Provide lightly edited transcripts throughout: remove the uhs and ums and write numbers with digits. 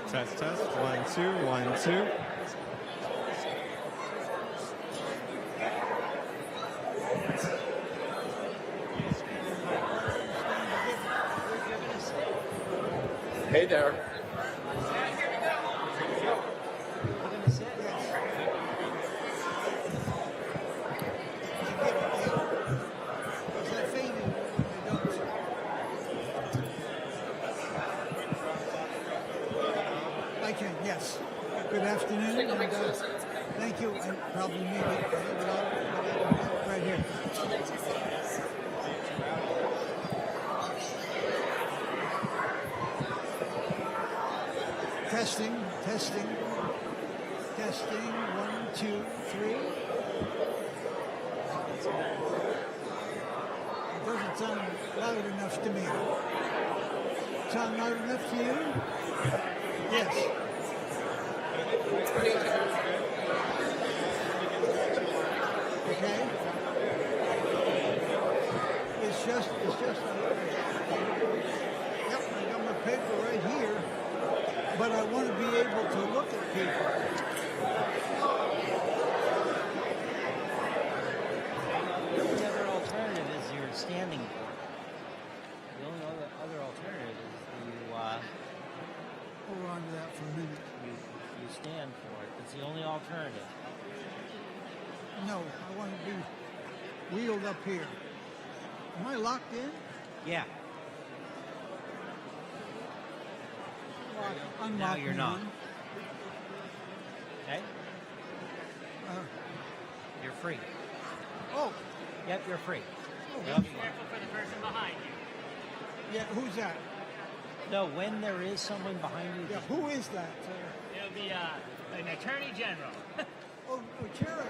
Test, test. 1, 2, 1, 2. Hey there. I can, yes. Good afternoon. And, thank you. I probably need it right here. Testing, testing, testing. 1, 2, 3. It doesn't sound loud enough to me. Sound loud enough to you? Yes. Okay. It's just. Yep, I got my paper right here, but I want to be able to look at people. The other alternative is you're standing for it. The only other alternative is Hold on to that for a minute. you stand for it. It's the only alternative. No, I want to be wheeled up here. Am I locked in? Yeah. Unlock Now you're me not. in. Okay? You're free. Oh, Yep, you're free. oh, Yep. Be careful for the person behind you. yeah. Who's that? No, when there is someone behind you, Yeah, who is that? It'll be an attorney general. Oh, Cherry.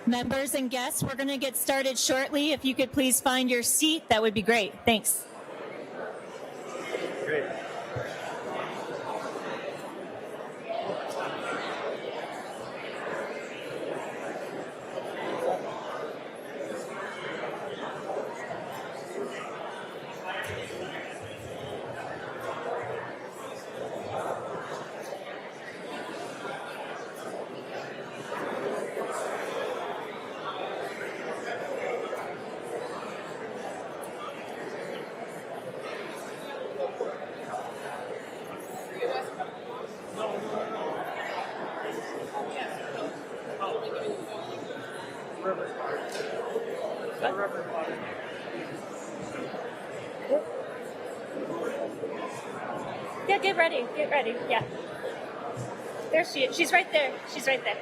Members and guests, we're going to get started shortly. If you could please find your seat, that would be great. Thanks. Great. Yeah, get ready. Get ready. Yeah. There she is. She's right there. She's right there.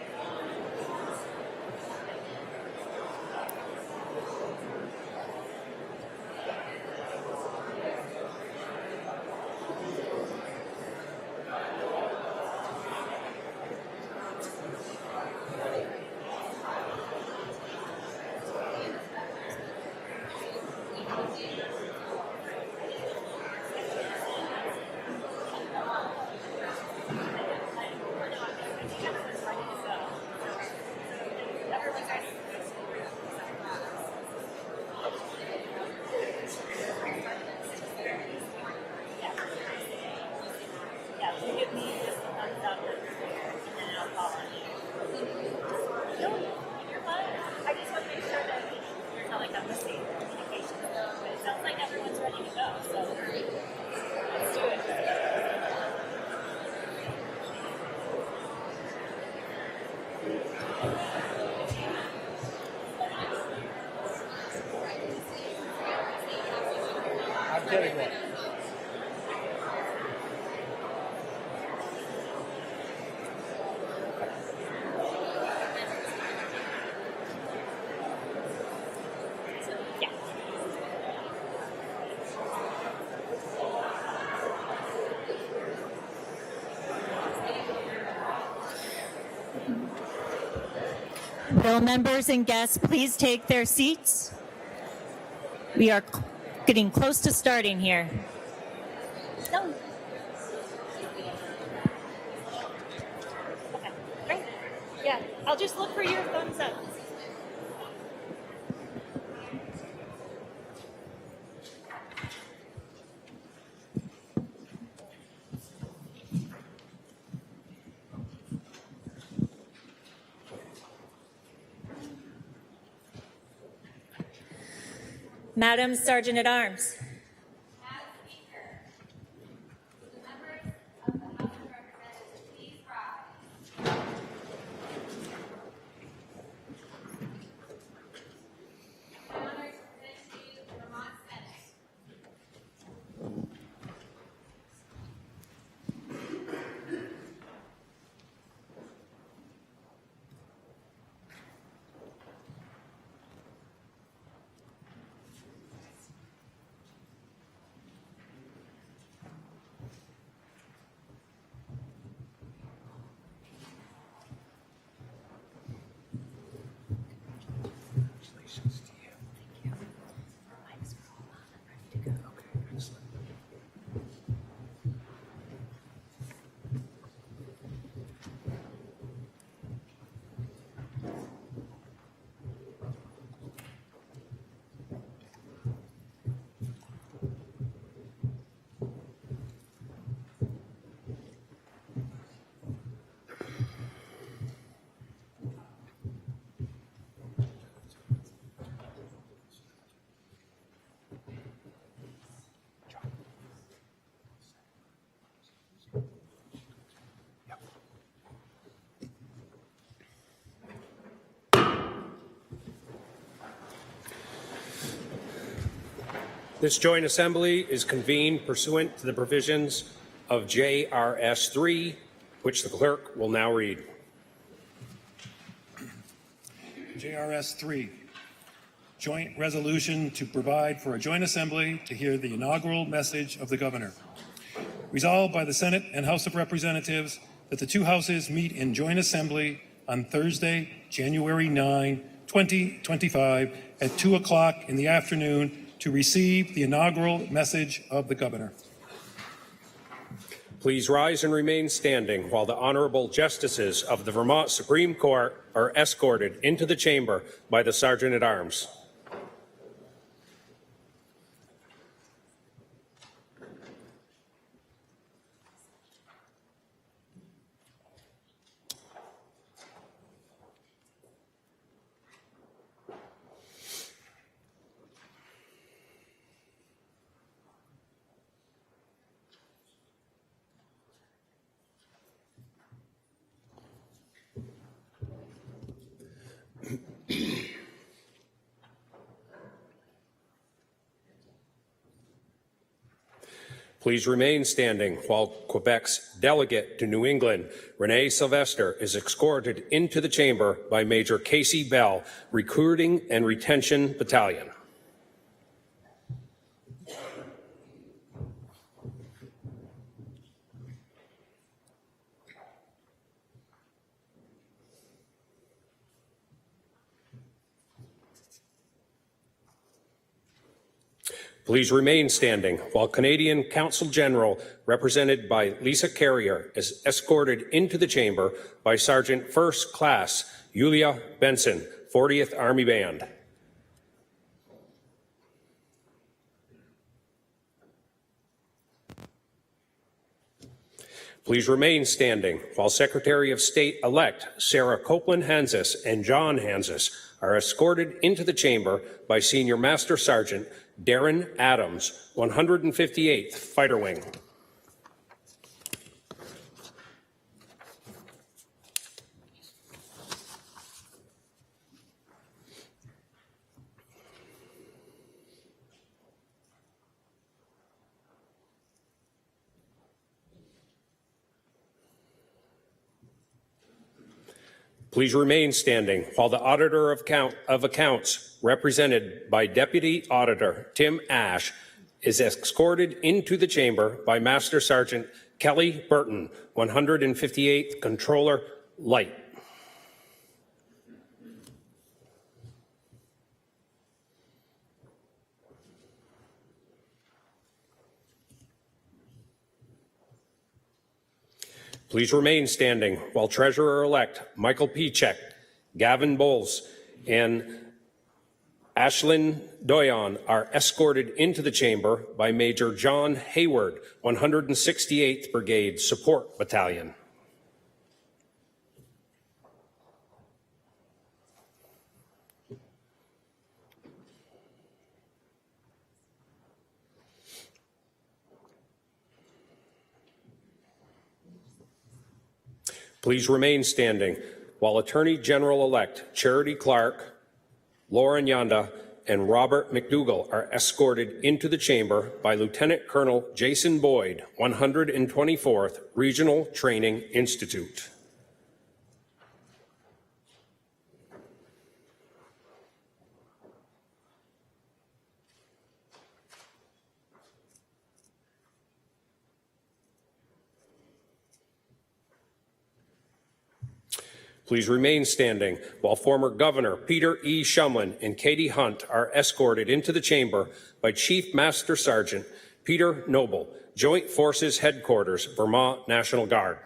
I'm getting one. Will members and guests please take their seats? We are getting close to starting here. Okay, great. Yeah, I'll just look for your thumbs up. Madam Sergeant at Arms. This joint assembly is convened pursuant to the provisions of JRS 3, which the clerk will now read. JRS 3, joint resolution to provide for a joint assembly to hear the inaugural message of the governor. Resolved by the Senate and House of Representatives that the two houses meet in joint assembly on Thursday, January 9, 2025 at 2 o'clock in the afternoon to receive the inaugural message of the governor. Please rise and remain standing while the honorable justices of the Vermont Supreme Court are escorted into the chamber by the Sergeant at Arms. Please remain standing while Quebec's delegate to New England, Renee Sylvester, is escorted into the chamber by Major Casey Bell, Recruiting and Retention Battalion. Please remain standing while Canadian Consul General, represented by Lisa Carrier, is escorted into the chamber by Sergeant First Class Yulia Benson, 40th Army Band. Please remain standing while Secretary of State-elect Sarah Copeland-Hansis and John Hansis are escorted into the chamber by Senior Master Sergeant Darren Adams, 158th Fighter Wing. Please remain standing while the Auditor of Accounts, represented by Deputy Auditor Tim Ash, is escorted into the chamber by Master Sergeant Kelly Burton, 158th Controller Light. Please remain standing while Treasurer-elect Michael Pichek, Gavin Bowles, and Ashlyn Doyon are escorted into the chamber by Major John Hayward, 168th Brigade Support Battalion. Please remain standing while Attorney General-elect Charity Clark, Lauren Yonda, and Robert McDougall are escorted into the chamber by Lieutenant Colonel Jason Boyd, 124th Regional Training Institute. Please remain standing while former Governor Peter E. Shumlin and Katie Hunt are escorted into the chamber by Chief Master Sergeant Peter Noble, Joint Forces Headquarters, Vermont National Guard.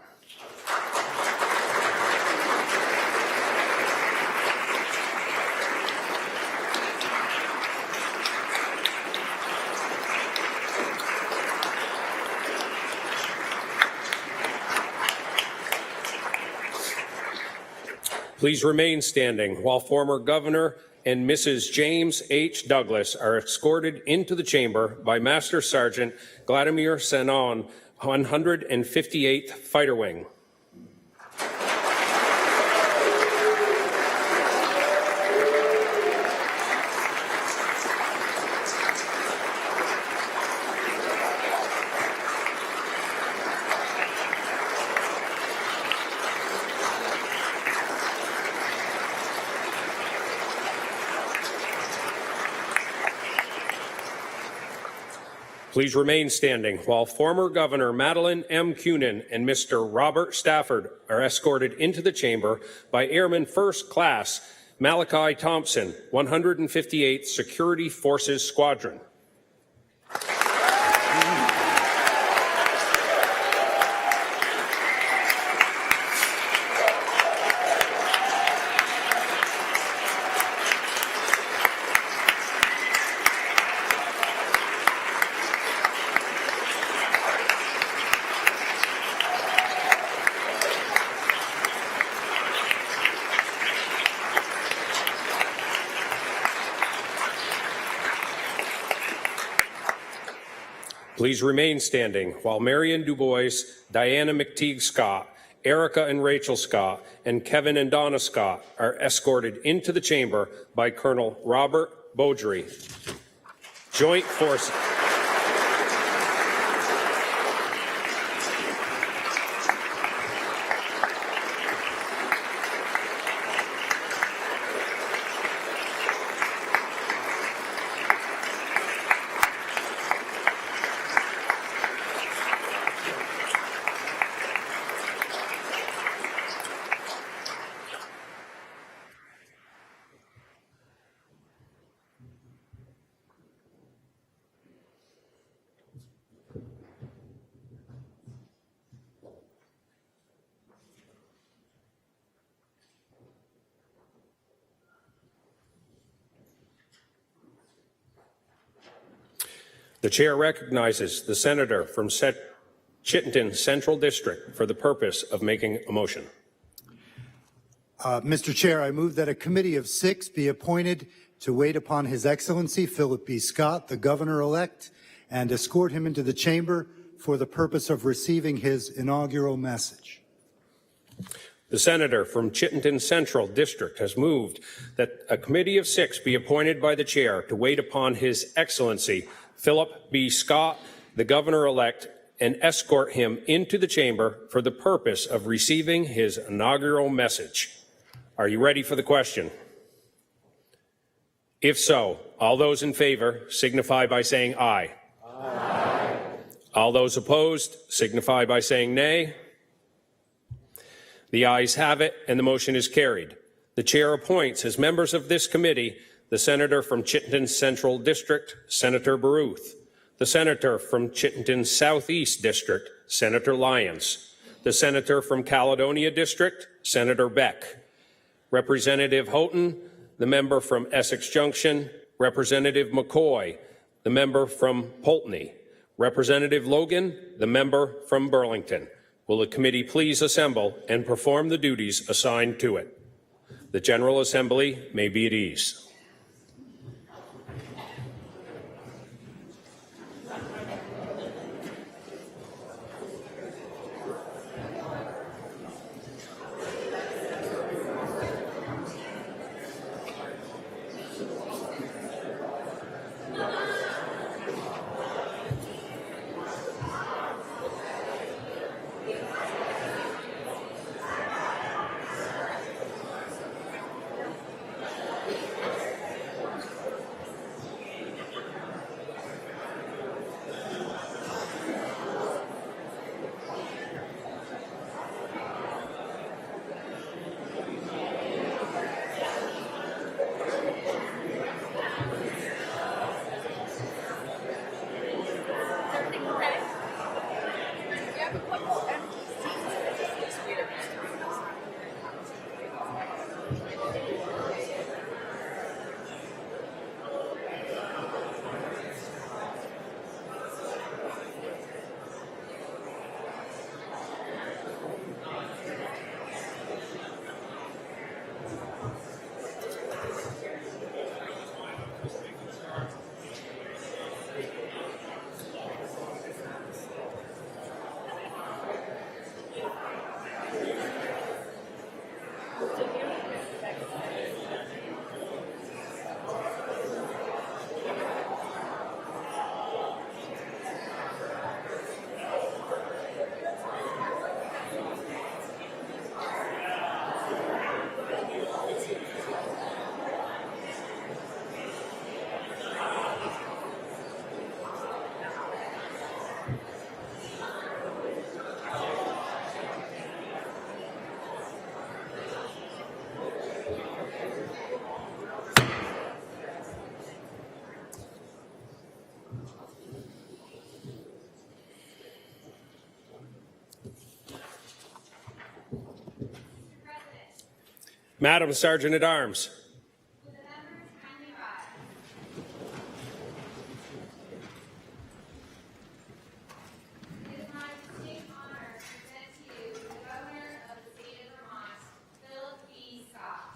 Please remain standing while former Governor and Mrs. James H. Douglas are escorted into the chamber by Master Sergeant Vladimir Sanon, 158th Fighter Wing. Please remain standing while former Governor Madeleine M. Cunin and Mr. Robert Stafford are escorted into the chamber by Airman First Class Malachi Thompson, 158th Security Forces Squadron. Please remain standing while Marion Dubois, Diana McTeague Scott, Erica and Rachel Scott, and Kevin and Donna Scott are escorted into the chamber by Colonel Robert Beaudry. Joint Forces. The chair recognizes the senator from Chittenden Central District for the purpose of making a motion. Mr. Chair, I move that a committee of 6 be appointed to wait upon His Excellency Philip B. Scott, the governor-elect, and escort him into the chamber for the purpose of receiving his inaugural message. The senator from Chittenden Central District has moved that a committee of 6 be appointed by the chair to wait upon His Excellency Philip B. Scott, the governor-elect, and escort him into the chamber for the purpose of receiving his inaugural message. Are you ready for the question? If so, all those in favor signify by saying aye. Aye. All those opposed signify by saying nay. The ayes have it, and the motion is carried. The chair appoints as members of this committee the senator from Chittenden Central District, Senator Baruth, the senator from Chittenden Southeast District, Senator Lyons, the senator from Caledonia District, Senator Beck, Representative Houghton, the member from Essex Junction, Representative McCoy, the member from Pulteney, Representative Logan, the member from Burlington. Will the committee please assemble and perform the duties assigned to it? The General Assembly may be at ease. Madam Sergeant at Arms. It is my distinct honor to present to you the Governor of the State of Vermont, Philip B. Scott.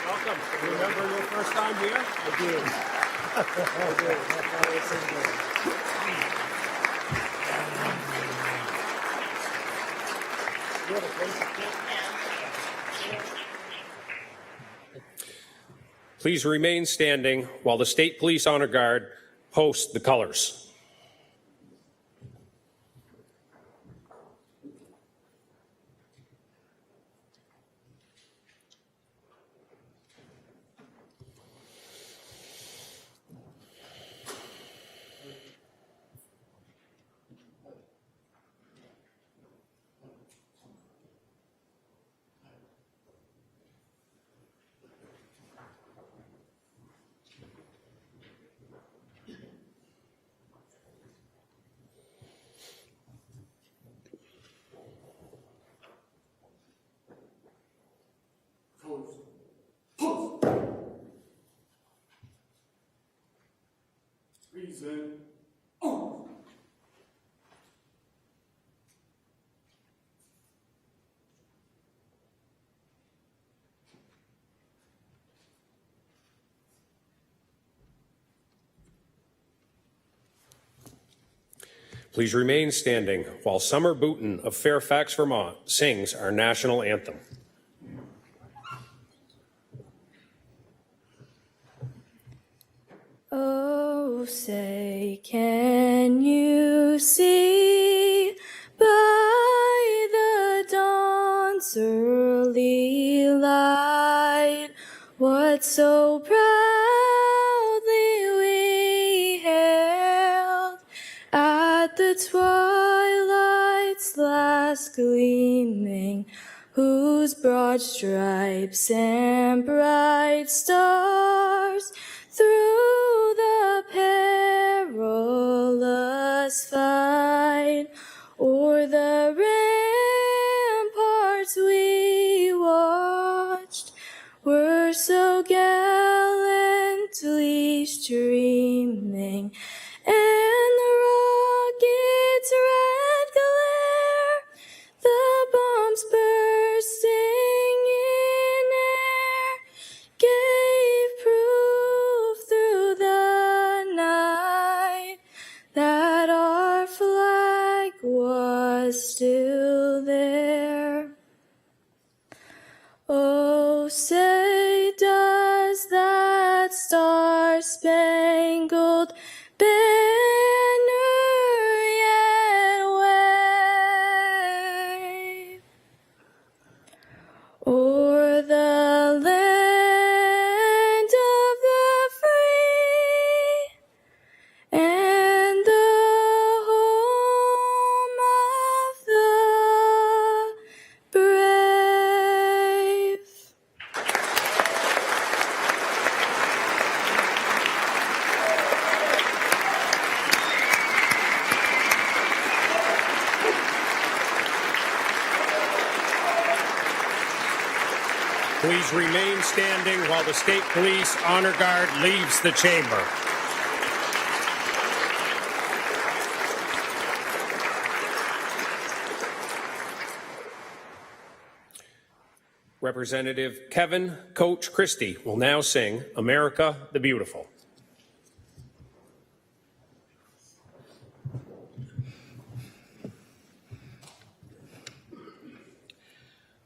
Welcome. Remember your first time here? I do. I do. That's how it's in there. You have a place to sit? Please remain standing while the State Police Honor Guard host the colors. Reason. Please remain standing while Summer Booton of Fairfax, Vermont sings our national anthem. Oh, say, can you see by the dawn's early light what so proudly we hailed at the twilight's last gleaming, whose broad stripes and bright stars through the perilous fight o'er the ramparts we watched were so gallantly streaming, and the rocket's red glare, the bombs bursting in air, gave proof through the night that our flag was still there. Oh, say, does that star-spangled banner yet wave o'er the land of the free and the home of the brave? Please remain standing while the State Police Honor Guard leaves the chamber. Representative Kevin Coach Christie will now sing America the Beautiful.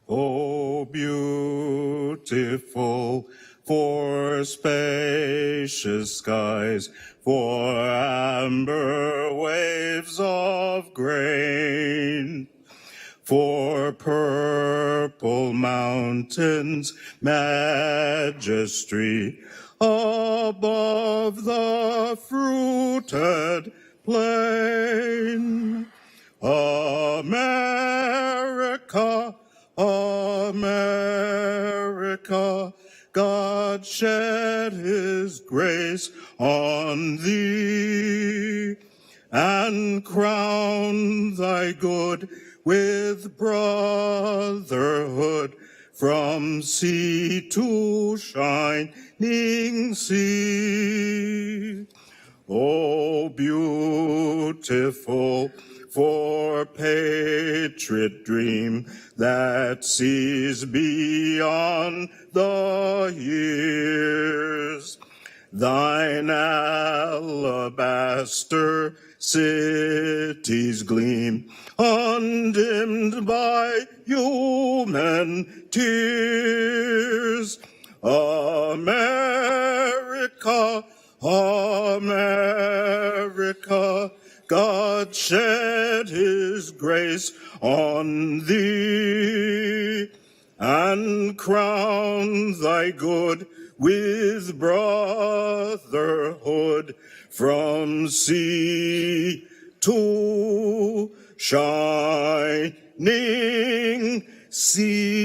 Oh, beautiful for spacious skies, for amber waves of grain, for purple mountains, majesty above the fruited plain. America, America, God shed his grace on thee, and crown thy good with brotherhood from sea to shining sea. Oh, beautiful for patriot dream that sees beyond the years. Thine alabaster cities gleam, undimmed by human tears. America, America, God shed his grace on thee, and crown thy good with brotherhood from sea to shining sea.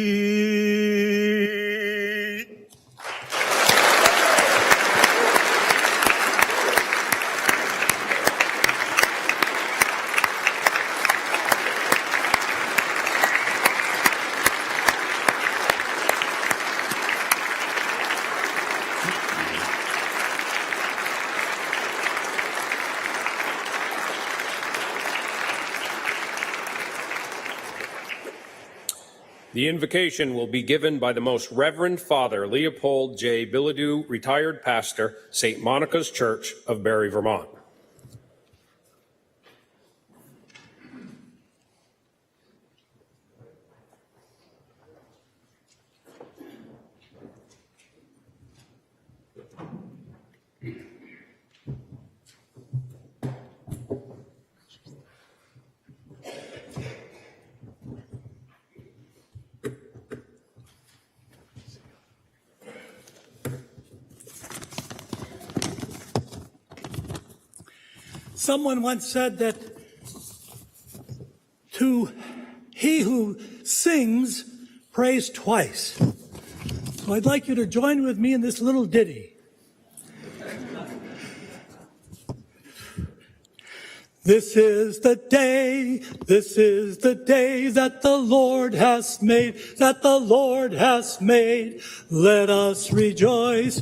The invocation will be given by the Most Reverend Father Leopold J. Bilodeau, retired pastor, St. Monica's Church of Barrie, Vermont. Someone once said that he who sings prays twice. So I'd like you to join with me in this little ditty. This is the day that the Lord has made, that the Lord has made. Let us rejoice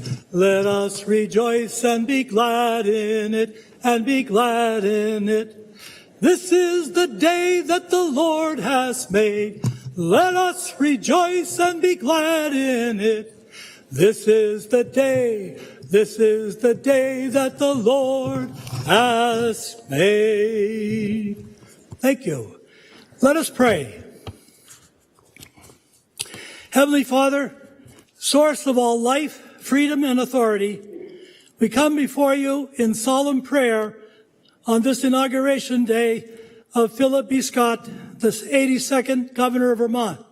and be glad in it, and be glad in it. This is the day that the Lord has made. Let us rejoice and be glad in it. This is the day that the Lord has made. Thank you. Let us pray. Heavenly Father, source of all life, freedom, and authority, we come before you in solemn prayer on this inauguration day of Philip B. Scott, the 82nd Governor of Vermont,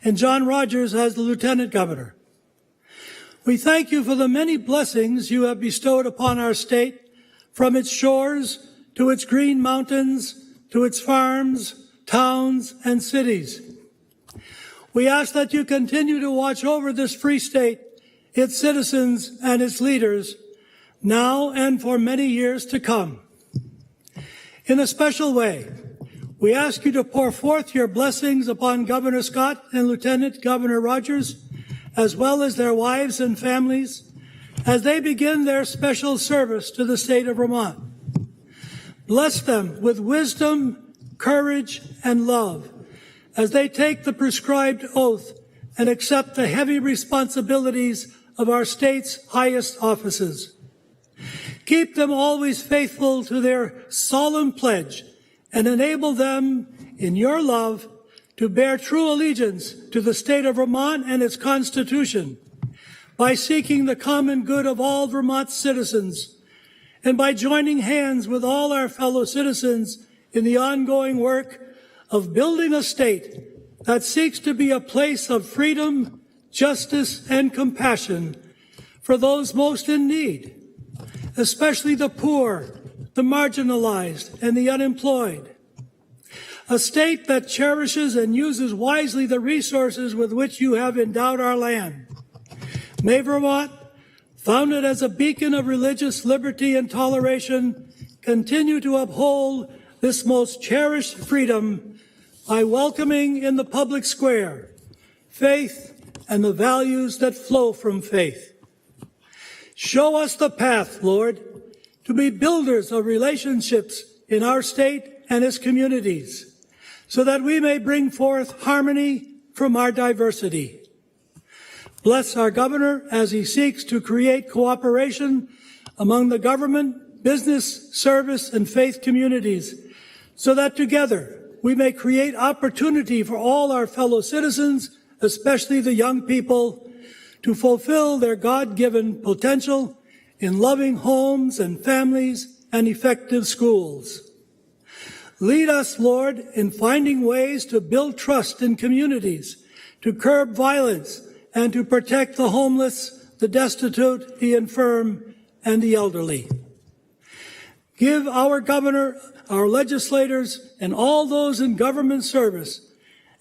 and John Rogers as the Lieutenant Governor. We thank you for the many blessings you have bestowed upon our state, from its shores to its green mountains, to its farms, towns, and cities. We ask that you continue to watch over this free state, its citizens, and its leaders, now and for many years to come. In a special way, we ask you to pour forth your blessings upon Governor Scott and Lieutenant Governor Rogers, as well as their wives and families, as they begin their special service to the state of Vermont. Bless them with wisdom, courage, and love as they take the prescribed oath and accept the heavy responsibilities of our state's highest offices. Keep them always faithful to their solemn pledge and enable them in your love to bear true allegiance to the state of Vermont and its Constitution by seeking the common good of all Vermont citizens and by joining hands with all our fellow citizens in the ongoing work of building a state that seeks to be a place of freedom, justice, and compassion for those most in need, especially the poor, the marginalized, and the unemployed. A state that cherishes and uses wisely the resources with which you have endowed our land. May Vermont, founded as a beacon of religious liberty and toleration, continue to uphold this most cherished freedom by welcoming in the public square faith and the values that flow from faith. Show us the path, Lord, to be builders of relationships in our state and its communities, so that we may bring forth harmony from our diversity. Bless our governor as he seeks to create cooperation among the government, business, service, and faith communities, so that together we may create opportunity for all our fellow citizens, especially the young people, to fulfill their God-given potential in loving homes and families and effective schools. Lead us, Lord, in finding ways to build trust in communities, to curb violence, and to protect the homeless, the destitute, the infirm, and the elderly. Give our governor, our legislators, and all those in government service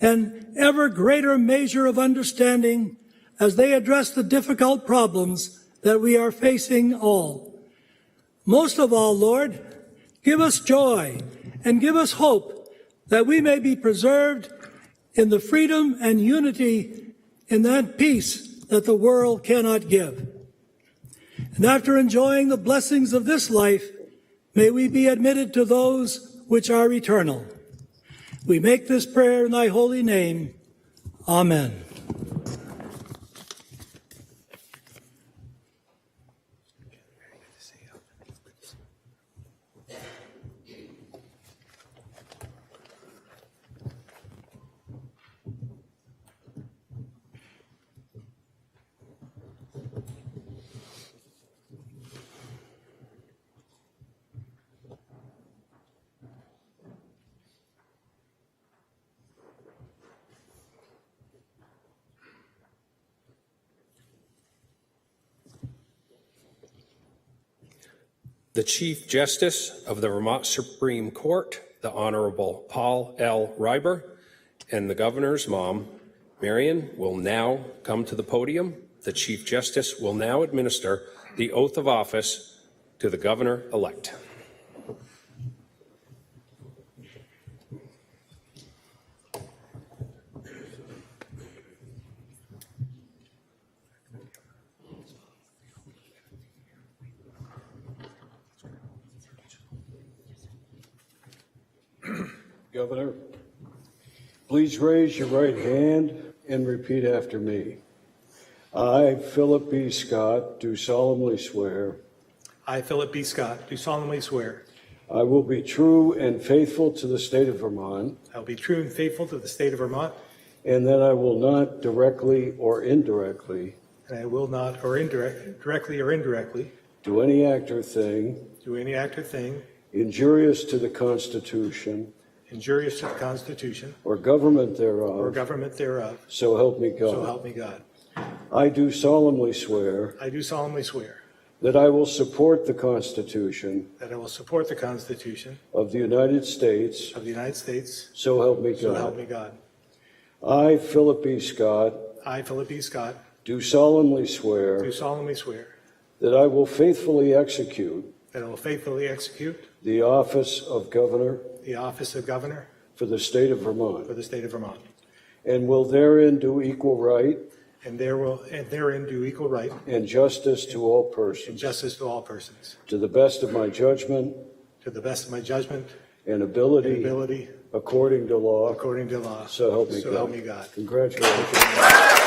an ever greater measure of understanding as they address the difficult problems that we are facing all. Most of all, Lord, give us joy and give us hope that we may be preserved in the freedom and unity in that peace that the world cannot give. And after enjoying the blessings of this life, may we be admitted to those which are eternal. We make this prayer in thy holy name. Amen. The Chief Justice of the Vermont Supreme Court, the Honorable Paul L. Reiber, and the Governor's mom, Marion, will now come to the podium. The Chief Justice will now administer the oath of office to the Governor-elect. Governor, please raise your right hand and repeat after me. I, Philip B. Scott, do solemnly swear. I, Philip B. Scott, do solemnly swear. I will be true and faithful to the state of Vermont. I will be true and faithful to the state of Vermont. And that I will not directly or indirectly. And I will not, directly or indirectly, do any act or thing. Injurious to the Constitution. Injurious to the Constitution. Or government thereof. So help me God. I do solemnly swear. That I will support the Constitution. Of the United States. So help me God. I, Philip B. Scott. Do solemnly swear. That I will faithfully execute. The office of Governor. For the state of Vermont. And will therein do equal right. and therein do equal right and justice to all and persons, justice to all persons, to the best of my judgment to the best of my judgment and and ability, ability, according to law. according to law. So help me So God. help me God. Congratulations.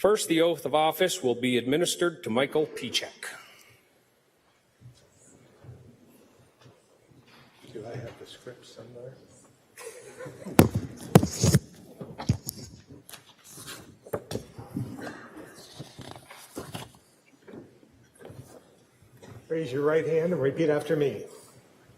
First, the oath of office will be administered to Michael Pichek. Do I have the script somewhere? Raise your right hand and repeat after me.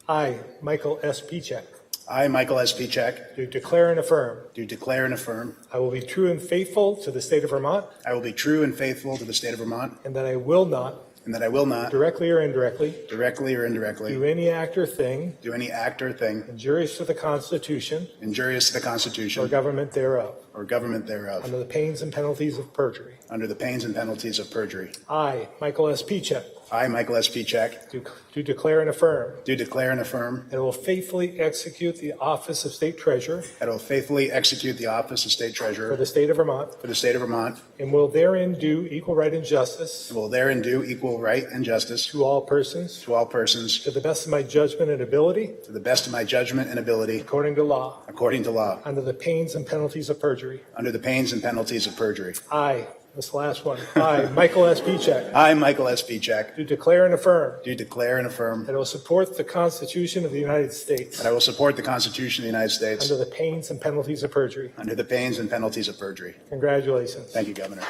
I, Michael S. Pichek, I, Michael S. Pichek, do declare and affirm do declare and affirm I will be true and faithful to the state of Vermont, I will be true and faithful to the state of Vermont, and that I will not, and that I will not, directly or indirectly, directly or indirectly, do any act or thing do any act or thing injurious to the Constitution injurious to the or Constitution government thereof, or government thereof, under the pains and penalties of perjury. under the pains and penalties of perjury. I, Michael S. Pichek, I, Michael S. Pichek, do declare and affirm do declare and affirm that I will faithfully execute the office of State Treasurer that I will faithfully execute the office of State for Treasurer the state of Vermont, for the state of Vermont, and will therein do equal right and justice and will therein do equal right and justice to all persons, to all persons, to the best of my judgment and ability, to the best of my judgment and ability, according to law, according to law, under the pains and penalties of perjury. under the pains and penalties of perjury. I, this last one, I, Michael S. Pichek, I, Michael S. Pichek, do declare and affirm do declare and affirm that I will support the Constitution of the United States that I will support the Constitution of the United States under the pains and penalties of perjury. under the pains and penalties of perjury. Congratulations. Thank you, Governor.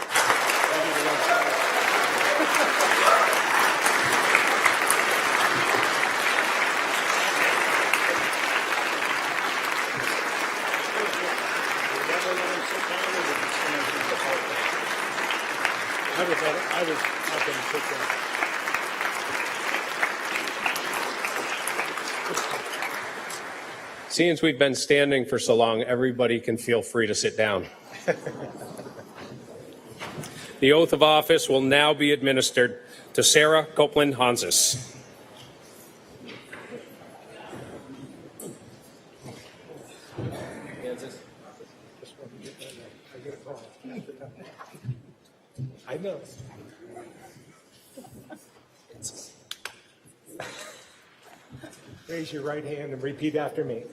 Seeing as we've been standing for so long, everybody can feel free to sit down. The oath of office will now be administered to Sarah Copeland Hansis. I know. Raise your right hand and repeat after me.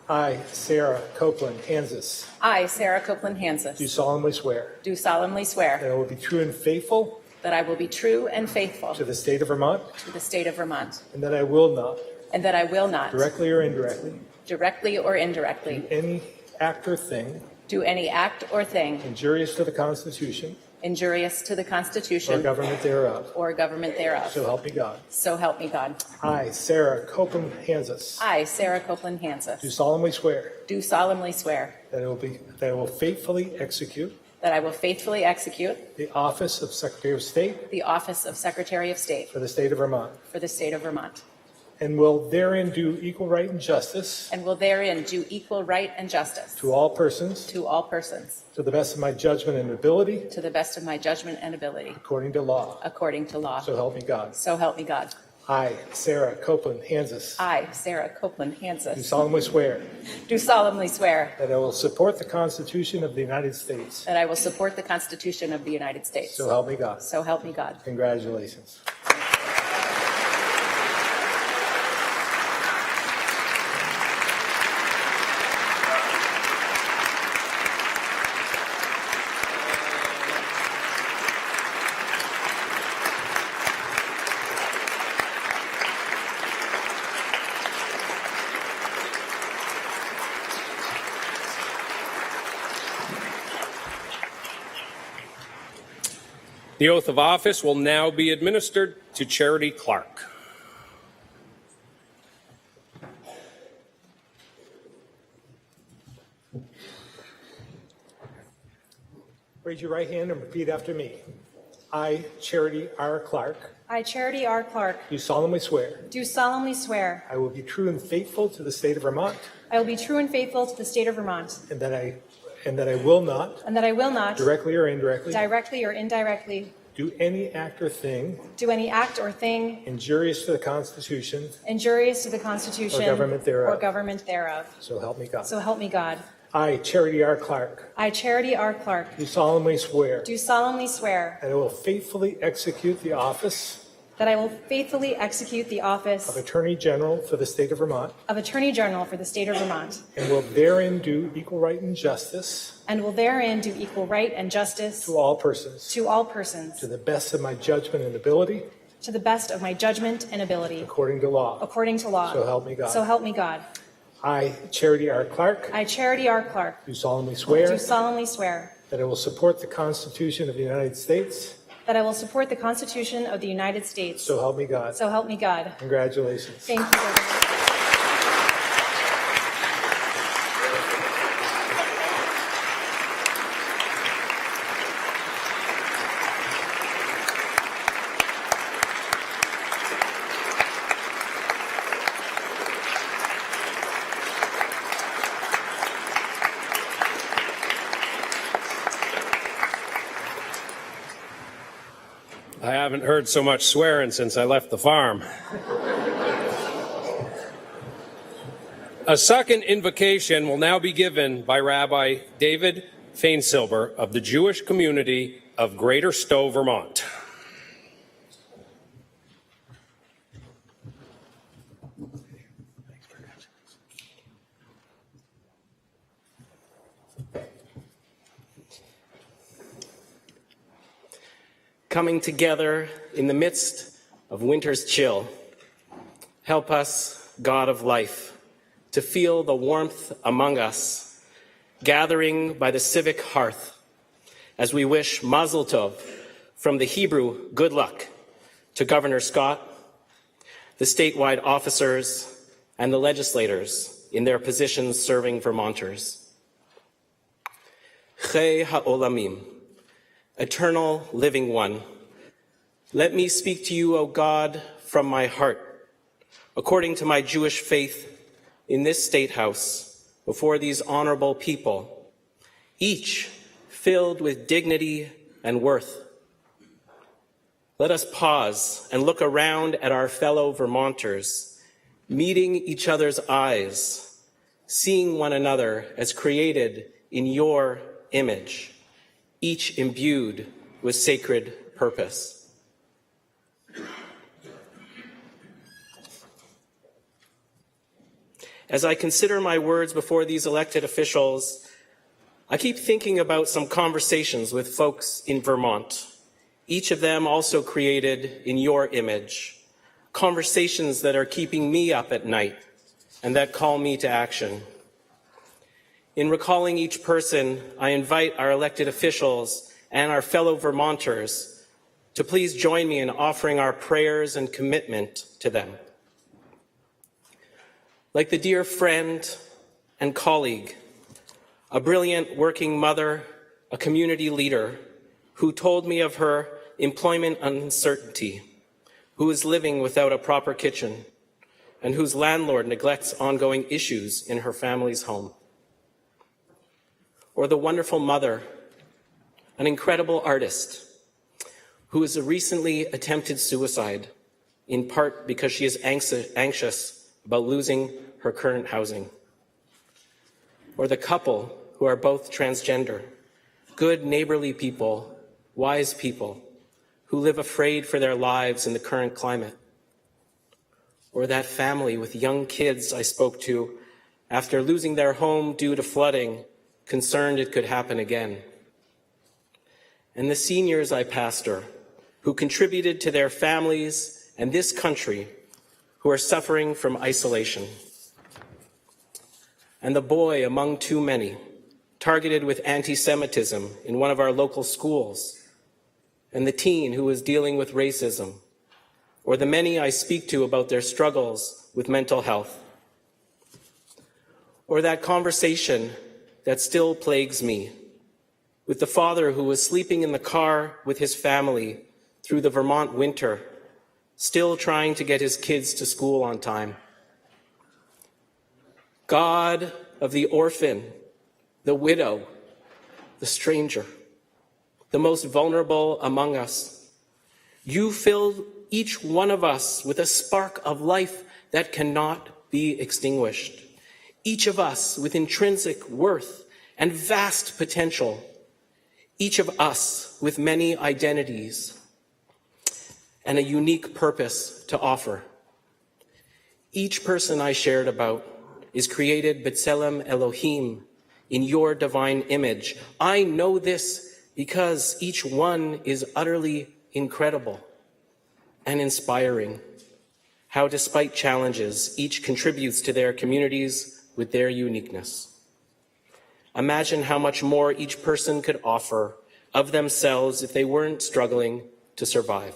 I, Sarah Copeland Hansis, I, Sarah Copeland Hansis, do solemnly swear do solemnly swear that I will be true and faithful that I will be true and faithful to the state of Vermont, to the state of Vermont, and that I will not, and that I will not, directly or indirectly, directly or indirectly, do any act or thing do any act or thing injurious to the Constitution injurious to the or Constitution government thereof. or government thereof. So help me God. So help me God. I, Sarah Copeland Hansis, I, Sarah Copeland do Hansis, solemnly swear do solemnly swear that I will faithfully execute that I will faithfully execute the office of Secretary of State the office of Secretary of State for the state of Vermont, for the state of Vermont, and will therein do equal right and justice and will therein do equal right and justice to all persons, to all persons, to the best of my judgment and ability, to the best of my judgment and ability, according to law. according to law. So help me God. So help me God. I, Sarah Copeland Hansis, I, Sarah Copeland do Hansis, solemnly swear do solemnly swear that I will support the Constitution of the United States. that I will support the Constitution of the United States. So help me God. So help me God. Congratulations. The oath of office will now be administered to Charity Clark. Raise your right hand and repeat after me. I, Charity R. Clark, I, Charity R. Clark, do solemnly swear do solemnly swear I will be true and faithful to the state of Vermont, I will be true and faithful to the state of Vermont, and that I will not, and that I will not, directly or indirectly, directly or indirectly, do any act or thing do any act or thing injurious to the Constitution, injurious to the Constitution or government thereof. or government thereof. So help me God. So help me God. I, Charity R. Clark, I, Charity R. Clark, do solemnly swear do solemnly swear that I will faithfully execute the office that I will faithfully execute the office of Attorney General for the state of Vermont, of Attorney General for the state of Vermont, and will therein do equal right and justice and will therein do equal right and justice to all persons, to all persons, to the best of my judgment and ability, to the best of my judgment and ability, according to law. according to law. So help me God. So help me God. I, Charity R. Clark, I, Charity R. Clark, do solemnly swear do solemnly swear that I will support the Constitution of the United States. that I will support the Constitution of the United States. So help me God. So help me God. Congratulations. Thank you, Governor. I haven't heard so much swearing since I left the farm. A second invocation will now be given by Rabbi David Fainsilber of the Jewish community of Greater Stowe, Vermont. Coming together in the midst of winter's chill, help us, God of life, to feel the warmth among us, gathering by the civic hearth, as we wish Mazel Tov from the Hebrew good luck to Governor Scott, the statewide officers, and the legislators in their positions serving Vermonters. Chei ha'olamim, Eternal Living One, let me speak to you, O God, from my heart, according to my Jewish faith in this State House, before these honorable people, each filled with dignity and worth. Let us pause and look around at our fellow Vermonters, meeting each other's eyes, seeing one another as created in your image, each imbued with sacred purpose. As I consider my words before these elected officials, I keep thinking about some conversations with folks in Vermont, each of them also created in your image, conversations that are keeping me up at night and that call me to action. In recalling each person, I invite our elected officials and our fellow Vermonters to please join me in offering our prayers and commitment to them. Like the dear friend and colleague, a brilliant working mother, a community leader who told me of her employment uncertainty, who is living without a proper kitchen, and whose landlord neglects ongoing issues in her family's home. Or the wonderful mother, an incredible artist, who has recently attempted suicide, in part because she is anxious about losing her current housing. Or the couple who are both transgender, good neighborly people, wise people, who live afraid for their lives in the current climate. Or that family with young kids I spoke to after losing their home due to flooding, concerned it could happen again. And the seniors I pastor, who contributed to their families and this country, who are suffering from isolation. And the boy among too many, targeted with anti-Semitism in one of our local schools. And the teen who is dealing with racism. Or the many I speak to about their struggles with mental health. Or that conversation that still plagues me, with the father who was sleeping in the car with his family through the Vermont winter, still trying to get his kids to school on time. God of the orphan, the widow, the stranger, the most vulnerable among us, you filled each one of us with a spark of life that cannot be extinguished. Each of us with intrinsic worth and vast potential. Each of us with many identities and a unique purpose to offer. Each person I shared about is created B'Tselem Elohim, in your divine image. I know this because each one is utterly incredible and inspiring. How, despite challenges, each contributes to their communities with their uniqueness. Imagine how much more each person could offer of themselves if they weren't struggling to survive.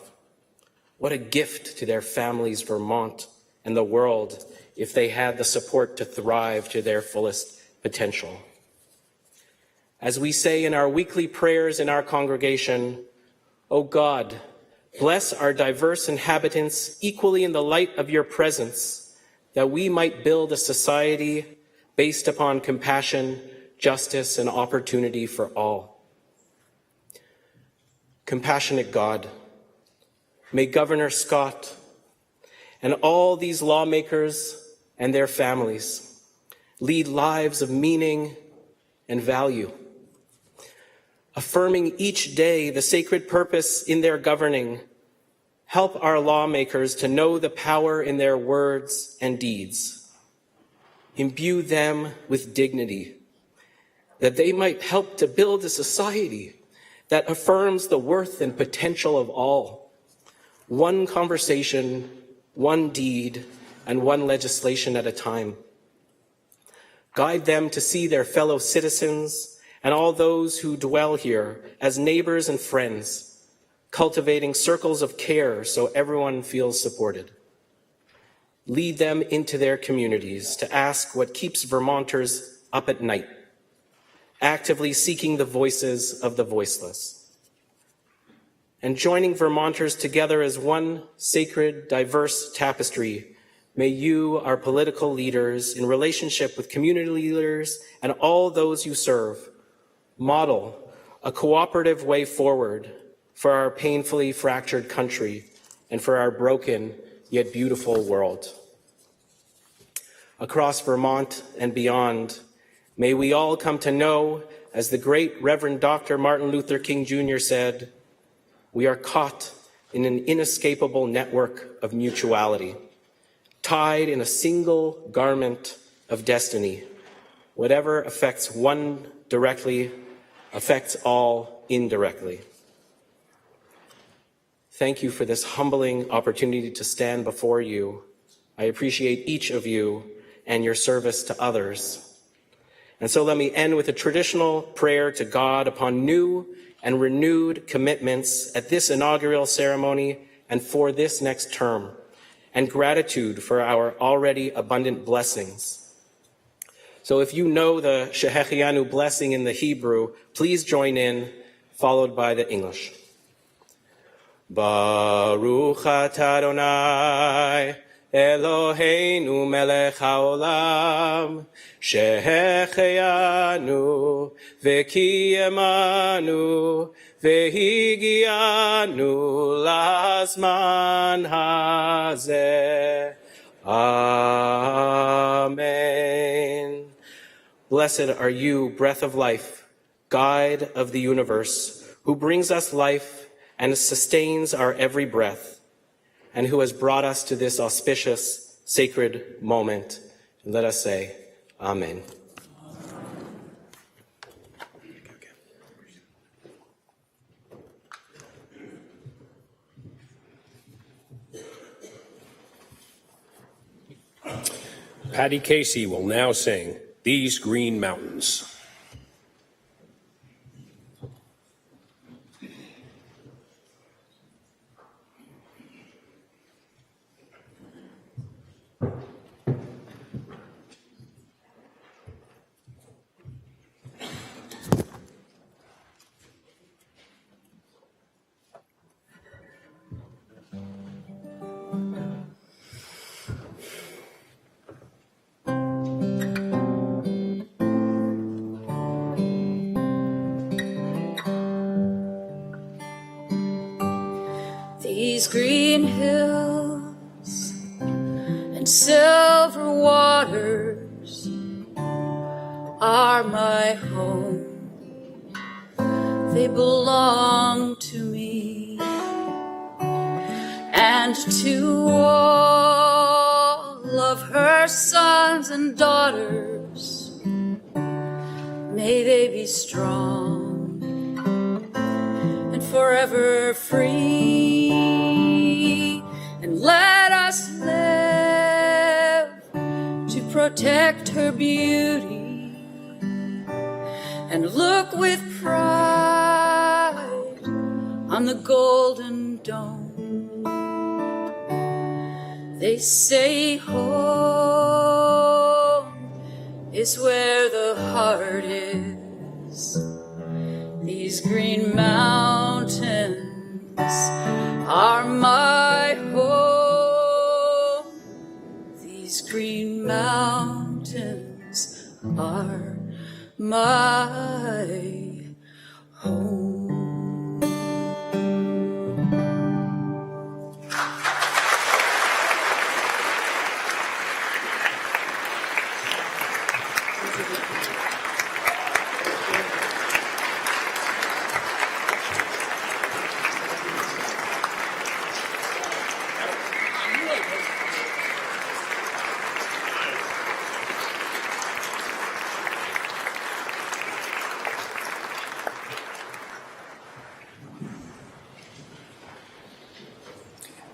What a gift to their families, Vermont, and the world if they had the support to thrive to their fullest potential. As we say in our weekly prayers in our congregation, O God, bless our diverse inhabitants equally in the light of your presence, that we might build a society based upon compassion, justice, and opportunity for all. Compassionate God, may Governor Scott and all these lawmakers and their families lead lives of meaning and value, affirming each day the sacred purpose in their governing. Help our lawmakers to know the power in their words and deeds. Imbue them with dignity, that they might help to build a society that affirms the worth and potential of all. One conversation, one deed, and one legislation at a time. Guide them to see their fellow citizens and all those who dwell here as neighbors and friends, cultivating circles of care so everyone feels supported. Lead them into their communities to ask what keeps Vermonters up at night, actively seeking the voices of the voiceless. And joining Vermonters together as one sacred, diverse tapestry, may you, our political leaders, in relationship with community leaders and all those you serve, model a cooperative way forward for our painfully fractured country and for our broken yet beautiful world. Across Vermont and beyond, may we all come to know, as the great Reverend Dr. Martin Luther King Jr. said, we are caught in an inescapable network of mutuality, tied in a single garment of destiny. Whatever affects one directly affects all indirectly. Thank you for this humbling opportunity to stand before you. I appreciate each of you and your service to others. And so let me end with a traditional prayer to God upon new and renewed commitments at this inaugural ceremony and for this next term, and gratitude for our already abundant blessings. So if you know the Shehechianu blessing in the Hebrew, please join in, followed by the English. Baruch atah Adonai Eloheinu melech haolam shehechianu v'kiyemanu v'higianu lazman hazeh. Amen. Blessed are you, breath of life, guide of the universe, who brings us life and sustains our every breath, and who has brought us to this auspicious, sacred moment. And let us say, Amen. Patty Casey will now sing These Green Mountains. These green hills and silver waters are my home. They belong to me and to all of her sons and daughters. May they be strong and forever free, and let us live to protect her beauty and look with pride on the golden dome. They say home is where the heart is. These green mountains are my home. These green mountains are my home.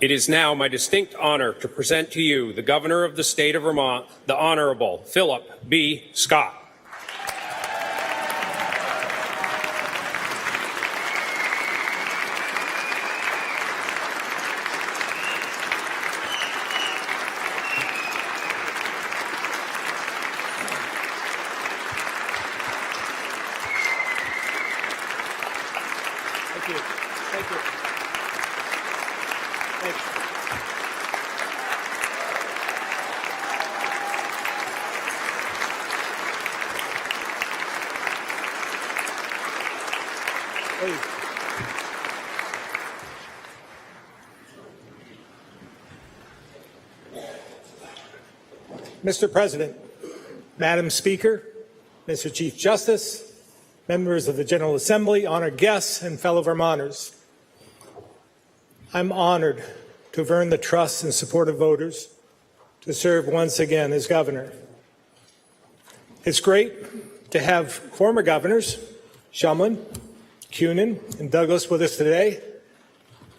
It is now my distinct honor to present to you the Governor of the State of Vermont, the Honorable Philip B. Scott. Thank you. Thank you. Thank you. Please. Mr. President, Madam Speaker, Mr. Chief Justice, members of the General Assembly, honored guests, and fellow Vermonters, I'm honored to have earned the trust and support of voters to serve once again as governor. It's great to have former governors, Shumlin, Kunin, and Douglas with us today.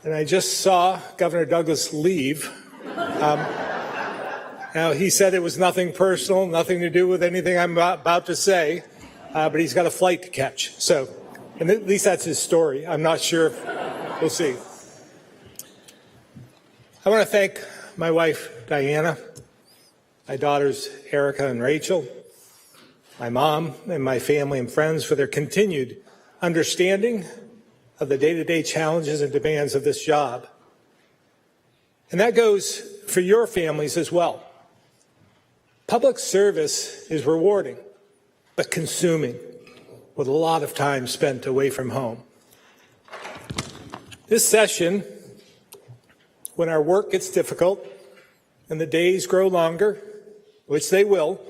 And I just saw Governor Douglas leave. Now, he said it was nothing personal, nothing to do with anything I'm about to say, but he's got a flight to catch. So, and at least that's his story. I'm not sure. We'll see. I want to thank my wife, Diana, my daughters, Erica and Rachel, my mom, and my family and friends for their continued understanding of the day-to-day challenges and demands of this job. And that goes for your families as well. Public service is rewarding, but consuming, with a lot of time spent away from home. This session, when our work gets difficult and the days grow longer, which they will,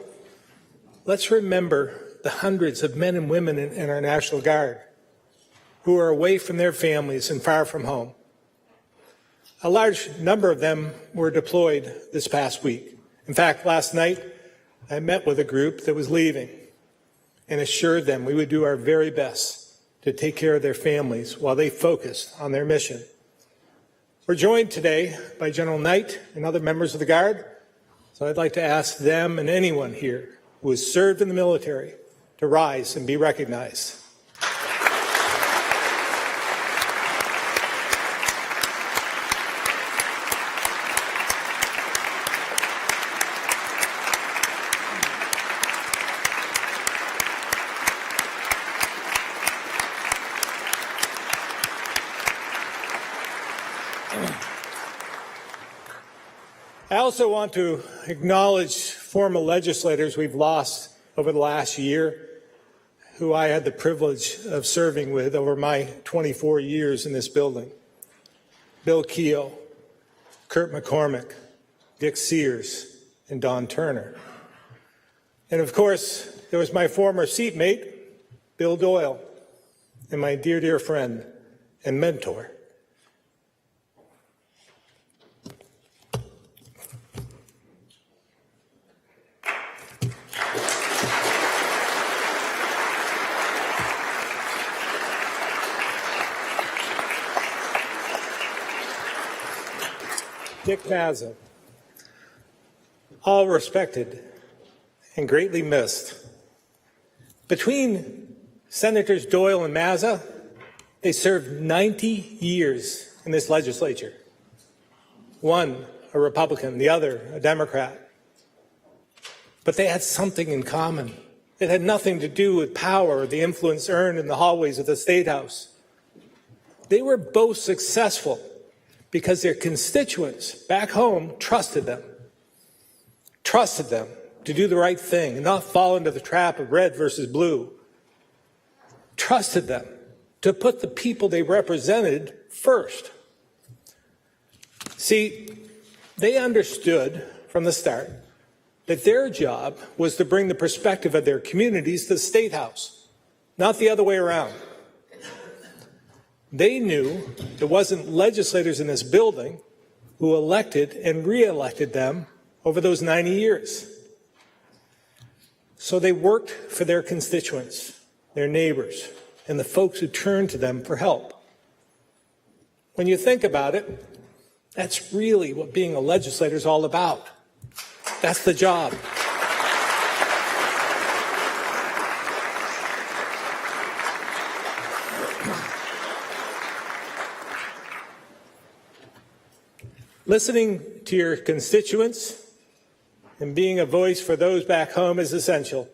let's remember the hundreds of men and women in our National Guard who are away from their families and far from home. A large number of them were deployed this past week. In fact, last night I met with a group that was leaving and assured them we would do our very best to take care of their families while they focused on their mission. We're joined today by General Knight and other members of the Guard, so I'd like to ask them and anyone here who has served in the military to rise and be recognized. I also want to acknowledge former legislators we've lost over the last year, who I had the privilege of serving with over my 24 years in this building. Bill Keogh, Kurt McCormick, Dick Sears, and Don Turner. And of course, there was my former seatmate, Bill Doyle, and my dear, dear friend and mentor, Dick Mazza, all respected and greatly missed. Between Senators Doyle and Mazza, they served 90 years in this legislature. One a Republican, the other a Democrat. But they had something in common. It had nothing to do with power or the influence earned in the hallways of the State House. They were both successful because their constituents back home trusted them to do the right thing and not fall into the trap of red versus blue, trusted them to put the people they represented first. See, they understood from the start that their job was to bring the perspective of their communities to the State House, not the other way around. They knew it wasn't legislators in this building who elected and re-elected them over those 90 years. So they worked for their constituents, their neighbors, and the folks who turned to them for help. When you think about it, that's really what being a legislator is all about. That's the job. Listening to your constituents and being a voice for those back home is essential,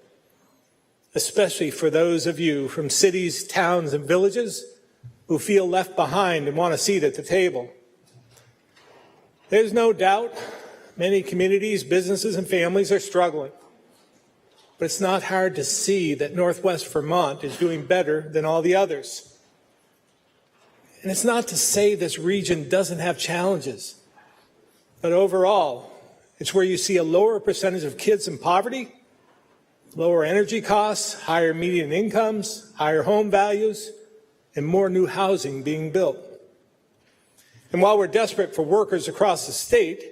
especially for those of you from cities, towns, and villages who feel left behind and want a seat at the table. There's no doubt many communities, businesses, and families are struggling, but it's not hard to see that Northwest Vermont is doing better than all the others. And it's not to say this region doesn't have challenges, but overall, it's where you see a lower percentage of kids in poverty, lower energy costs, higher median incomes, higher home values, and more new housing being built. And while we're desperate for workers across the state,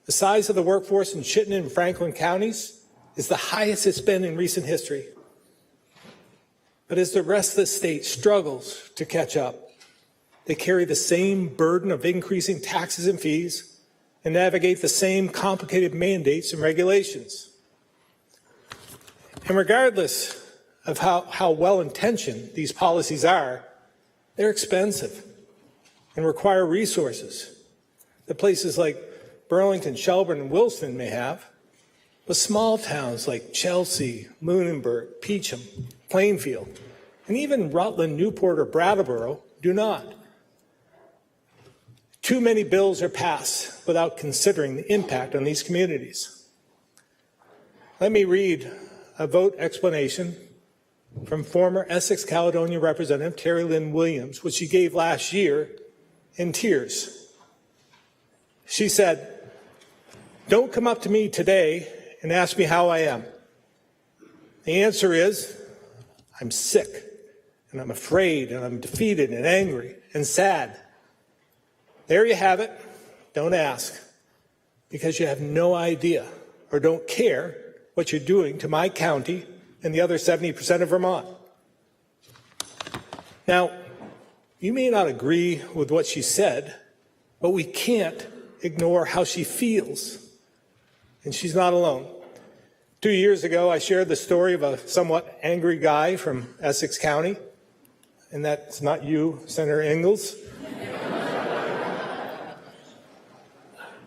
the size of the workforce in Chittenden and Franklin counties is the highest it's been in recent history. But as the rest of the state struggles to catch up, they carry the same burden of increasing taxes and fees and navigate the same complicated mandates and regulations. And regardless of how well-intentioned these policies are, they're expensive and require resources that places like Burlington, Shelburne, and Wilson may have, but small towns like Chelsea, Lunenburg, Peacham, Plainfield, and even Rutland, Newport, or Brattleboro do not. Too many bills are passed without considering the impact on these communities. Let me read a vote explanation from former Essex Caledonia Representative Terry Lynn Williams, which she gave last year in tears. She said, "Don't come up to me today and ask me how I am. The answer is, I'm sick, and I'm afraid, and I'm defeated, and angry, and sad. There you have it. Don't ask, because you have no idea or don't care what you're doing to my county and the other 70% of Vermont." Now, you may not agree with what she said, but we can't ignore how she feels. And she's not alone. 2 years ago, I shared the story of a somewhat angry guy from Essex County, and that's not you, Senator Ingalls.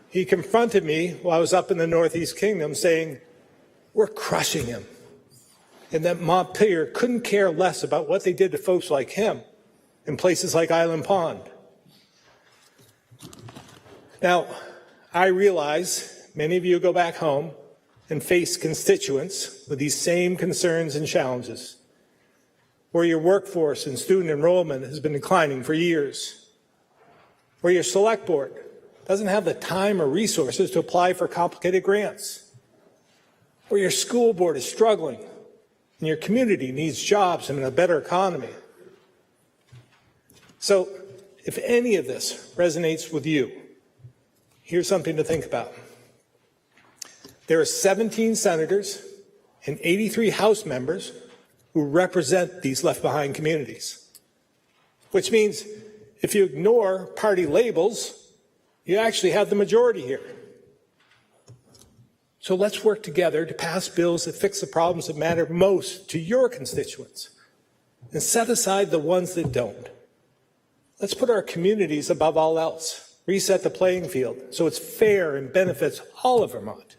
He confronted me while I was up in the Northeast Kingdom saying, "We're crushing him," and that Montpelier couldn't care less about what they did to folks like him in places like Island Pond. Now, I realize many of you go back home and face constituents with these same concerns and challenges, where your workforce and student enrollment has been declining for years. or your select board doesn't have the time or resources to apply for complicated grants, or your school board is struggling and your community needs jobs and a better economy. So if any of this resonates with you, here's something to think about. There are 17 senators and 83 House members who represent these left-behind communities, which means if you ignore party labels, you actually have the majority here. So let's work together to pass bills that fix the problems that matter most to your constituents and set aside the ones that don't. Let's put our communities above all else, reset the playing field so it's fair and benefits all of Vermont.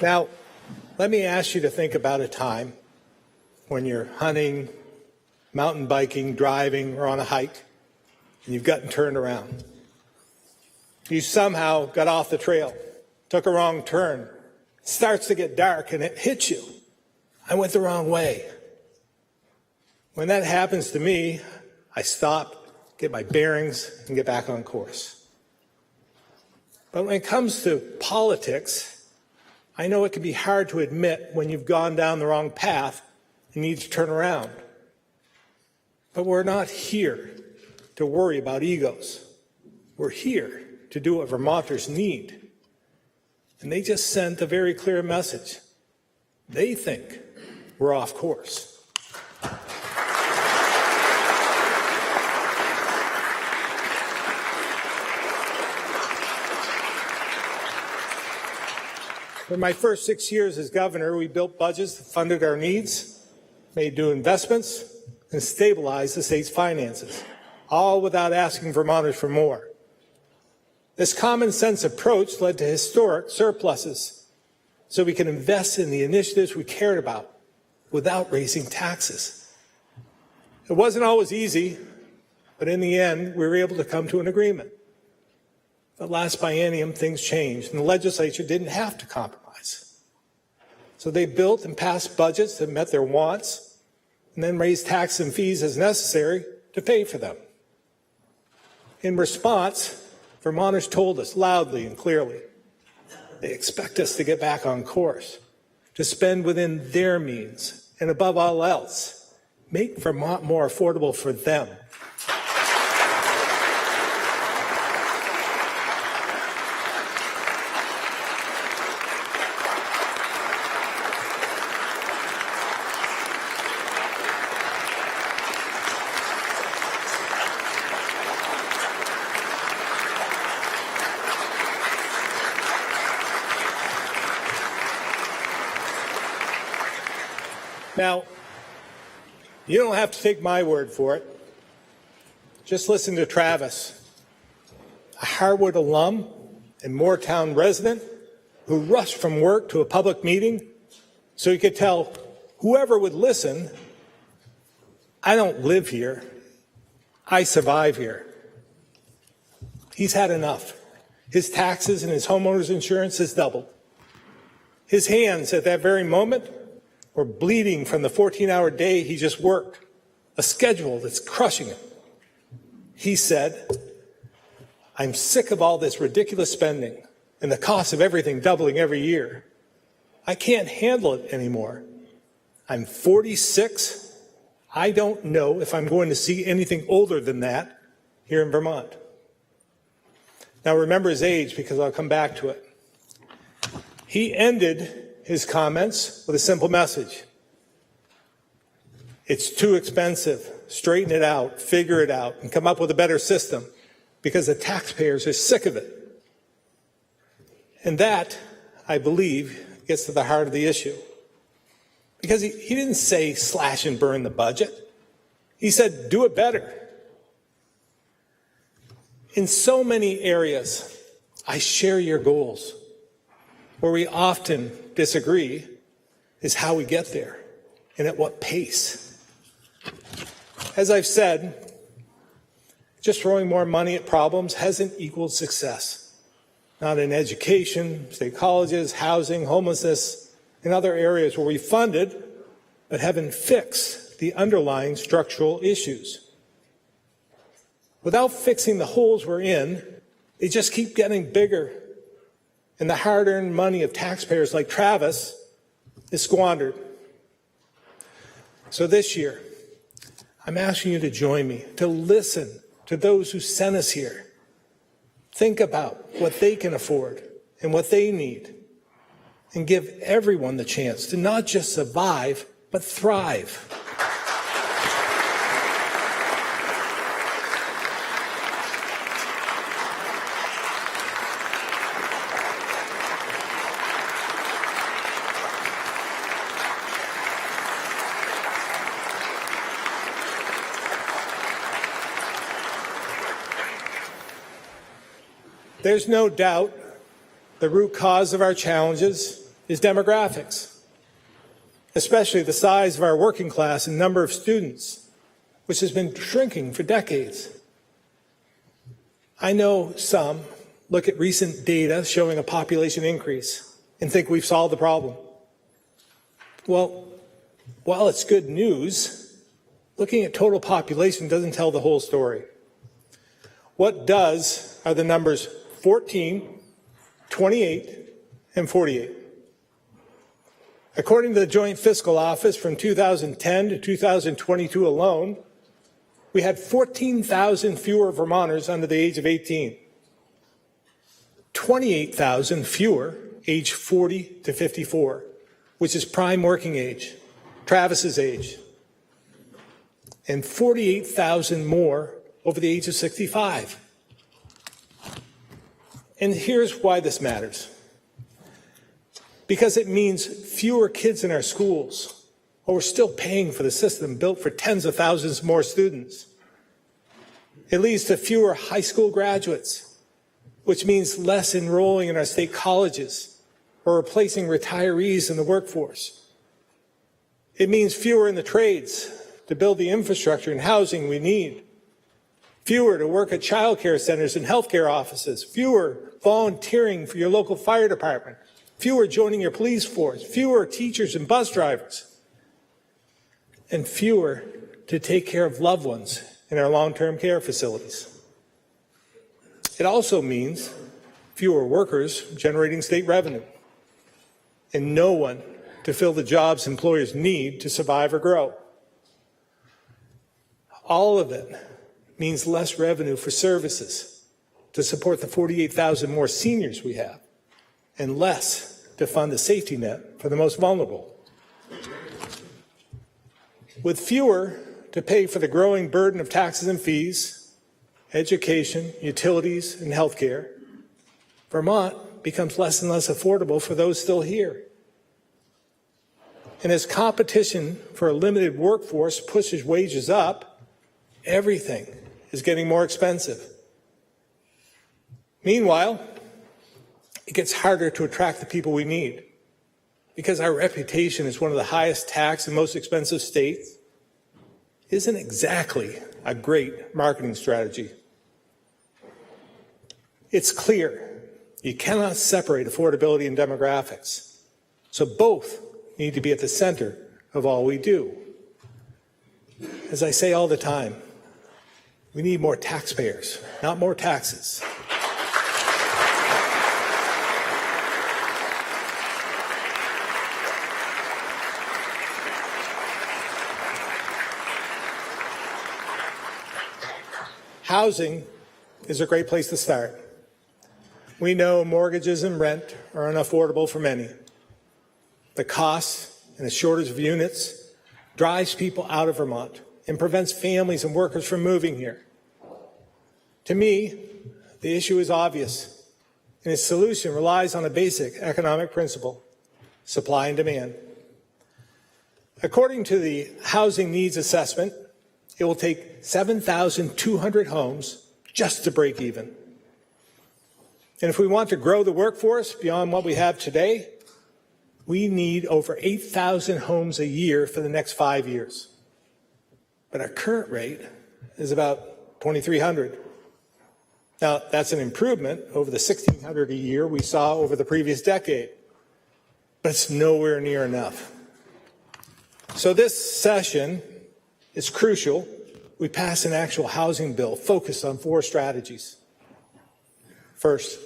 Now, let me ask you to think about a time when you're hunting, mountain biking, driving, or on a hike, and you've gotten turned around. You somehow got off the trail, took a wrong turn. It starts to get dark, and it hits you. I went the wrong way. When that happens to me, I stop, get my bearings, and get back on course. But when it comes to politics, I know it can be hard to admit when you've gone down the wrong path and need to turn around. But we're not here to worry about egos. We're here to do what Vermonters need. And they just sent a very clear message. They think we're off course. For my first 6 years as governor, we built budgets that funded our needs, made new investments, and stabilized the state's finances, all without asking Vermonters for more. This common sense approach led to historic surpluses, so we can invest in the initiatives we cared about without raising taxes. It wasn't always easy, but in the end, we were able to come to an agreement. But last biennium, things changed, and the legislature didn't have to compromise. So they built and passed budgets that met their wants, and then raised taxes and fees as necessary to pay for them. In response, Vermonters told us loudly and clearly, they expect us to get back on course, to spend within their means, and above all else, make Vermont more affordable for them. Now, you don't have to take my word for it. Just listen to Travis, a Harwood alum and Moortown resident who rushed from work to a public meeting so he could tell whoever would listen, I don't live here, I survive here. He's had enough. His taxes and his homeowner's insurance has doubled. His hands at that very moment were bleeding from the 14-hour day he just worked, a schedule that's crushing him. He said, I'm sick of all this ridiculous spending and the cost of everything doubling every year. I can't handle it anymore. I'm 46. I don't know if I'm going to see anything older than that here in Vermont. Now remember his age because I'll come back to it. He ended his comments with a simple message. It's too expensive. Straighten it out, figure it out, and come up with a better system because the taxpayers are sick of it. And that, I believe, gets to the heart of the issue. Because he didn't say slash and burn the budget. He said do it better. In so many areas, I share your goals. Where we often disagree is how we get there and at what pace. As I've said, just throwing more money at problems hasn't equaled success. Not in education, state colleges, housing, homelessness, and other areas where we funded but haven't fixed the underlying structural issues. Without fixing the holes we're in, they just keep getting bigger, and the hard-earned money of taxpayers like Travis is squandered. So this year, I'm asking you to join me, to listen to those who sent us here. Think about what they can afford and what they need, and give everyone the chance to not just survive, but thrive. There's no doubt the root cause of our challenges is demographics, especially the size of our working class and number of students, which has been shrinking for decades. I know some look at recent data showing a population increase and think we've solved the problem. Well, while it's good news, looking at total population doesn't tell the whole story. What does are the numbers 14, 28, and 48. According to the Joint Fiscal Office, from 2010 to 2022 alone, we had 14,000 fewer Vermonters under the age of 18, 28,000 fewer age 40 to 54, which is prime working age, Travis's age, and 48,000 more over the age of 65. And here's why this matters. Because it means fewer kids in our schools, or we're still paying for the system built for tens of thousands more students. It leads to fewer high school graduates, which means less enrolling in our state colleges or replacing retirees in the workforce. It means fewer in the trades to build the infrastructure and housing we need. Fewer to work at child care centers and healthcare offices, fewer volunteering for your local fire department, fewer joining your police force, fewer teachers and bus drivers, and fewer to take care of loved ones in our long-term care facilities. It also means fewer workers generating state revenue, and no one to fill the jobs employers need to survive or grow. All of it means less revenue for services to support the 48,000 more seniors we have, and less to fund the safety net for the most vulnerable. With fewer to pay for the growing burden of taxes and fees, education, utilities, and health care, Vermont becomes less and less affordable for those still here. And as competition for a limited workforce pushes wages up, everything is getting more expensive. Meanwhile, it gets harder to attract the people we need because our reputation as one of the highest taxed and most expensive states isn't exactly a great marketing strategy. It's clear you cannot separate affordability and demographics, so both need to be at the center of all we do. As I say all the time, we need more taxpayers, not more taxes. Housing is a great place to start. We know mortgages and rent are unaffordable for many. The costs and the shortage of units drives people out of Vermont and prevents families and workers from moving here. To me, the issue is obvious, and its solution relies on a basic economic principle: supply and demand. According to the Housing Needs Assessment, it will take 7,200 homes just to break even. And if we want to grow the workforce beyond what we have today, we need over 8,000 homes a year for the next 5 years. But our current rate is about 2,300. Now, that's an improvement over the 1,600 a year we saw over the previous decade, but it's nowhere near enough. So this session is crucial. We pass an actual housing bill focused on 4 strategies. First,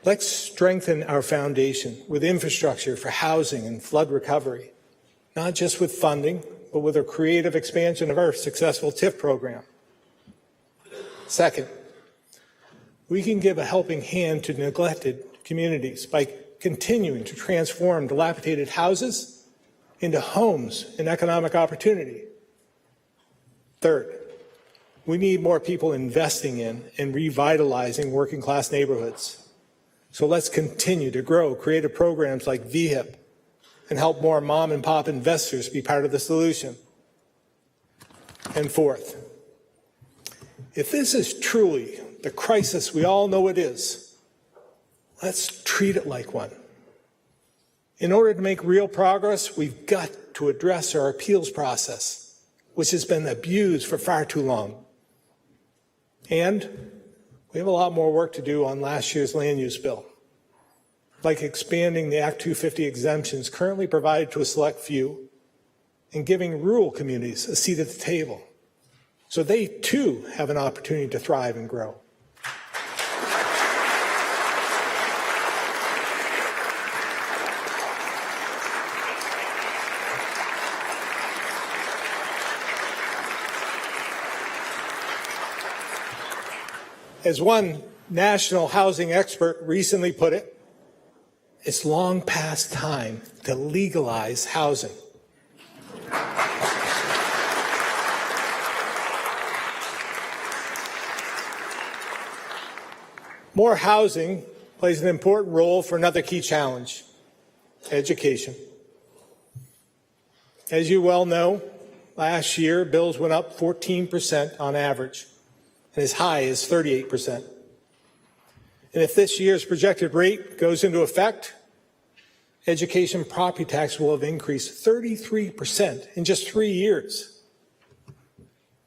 let's strengthen our foundation with infrastructure for housing and flood recovery, not just with funding, but with a creative expansion of our successful TIF program. Second, we can give a helping hand to neglected communities by continuing to transform dilapidated houses into homes and economic opportunity. Third, we need more people investing in and revitalizing working class neighborhoods. So let's continue to grow creative programs like VHIP and help more mom and pop investors be part of the solution. And fourth, if this is truly the crisis we all know it is, let's treat it like one. In order to make real progress, we've got to address our appeals process, which has been abused for far too long. And we have a lot more work to do on last year's land use bill, like expanding the Act 250 exemptions currently provided to a select few and giving rural communities a seat at the table so they too have an opportunity to thrive and grow. As one national housing expert recently put it, it's long past time to legalize housing. More housing plays an important role for another key challenge, education. As you well know, last year bills went up 14% on average, and as high as 38%. And if this year's projected rate goes into effect, education property tax will have increased 33% in just 3 years.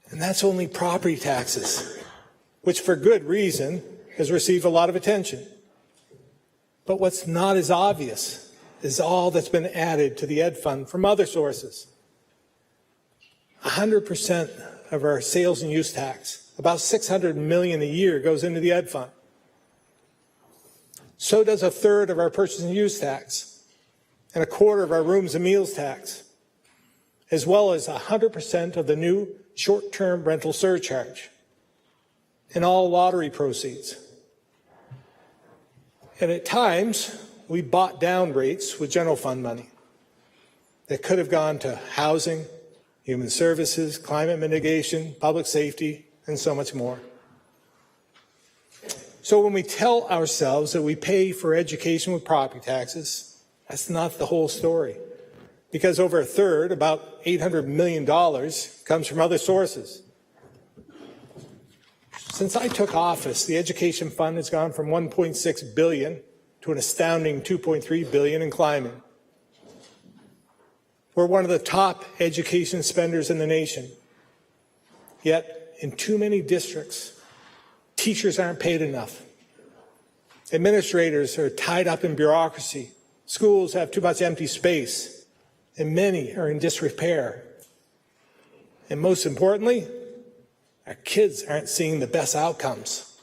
And that's only property taxes, which for good reason has received a lot of attention. But what's not as obvious is all that's been added to the Ed Fund from other sources. 100% of our sales and use tax, about $600 million a year, goes into the Ed Fund. So does a third of our purchase and use tax, and a quarter of our rooms and meals tax, as well as 100% of the new short-term rental surcharge, and all lottery proceeds. And at times, we bought down rates with general fund money that could have gone to housing, human services, climate mitigation, public safety, and so much more. So when we tell ourselves that we pay for education with property taxes, that's not the whole story, because over a third, about $800 million, comes from other sources. Since I took office, the education fund has gone from $1.6 billion to an astounding $2.3 billion and climbing. We're one of the top education spenders in the nation. Yet, in too many districts, teachers aren't paid enough. Administrators are tied up in bureaucracy. Schools have too much empty space, and many are in disrepair. And most importantly, our kids aren't seeing the best outcomes.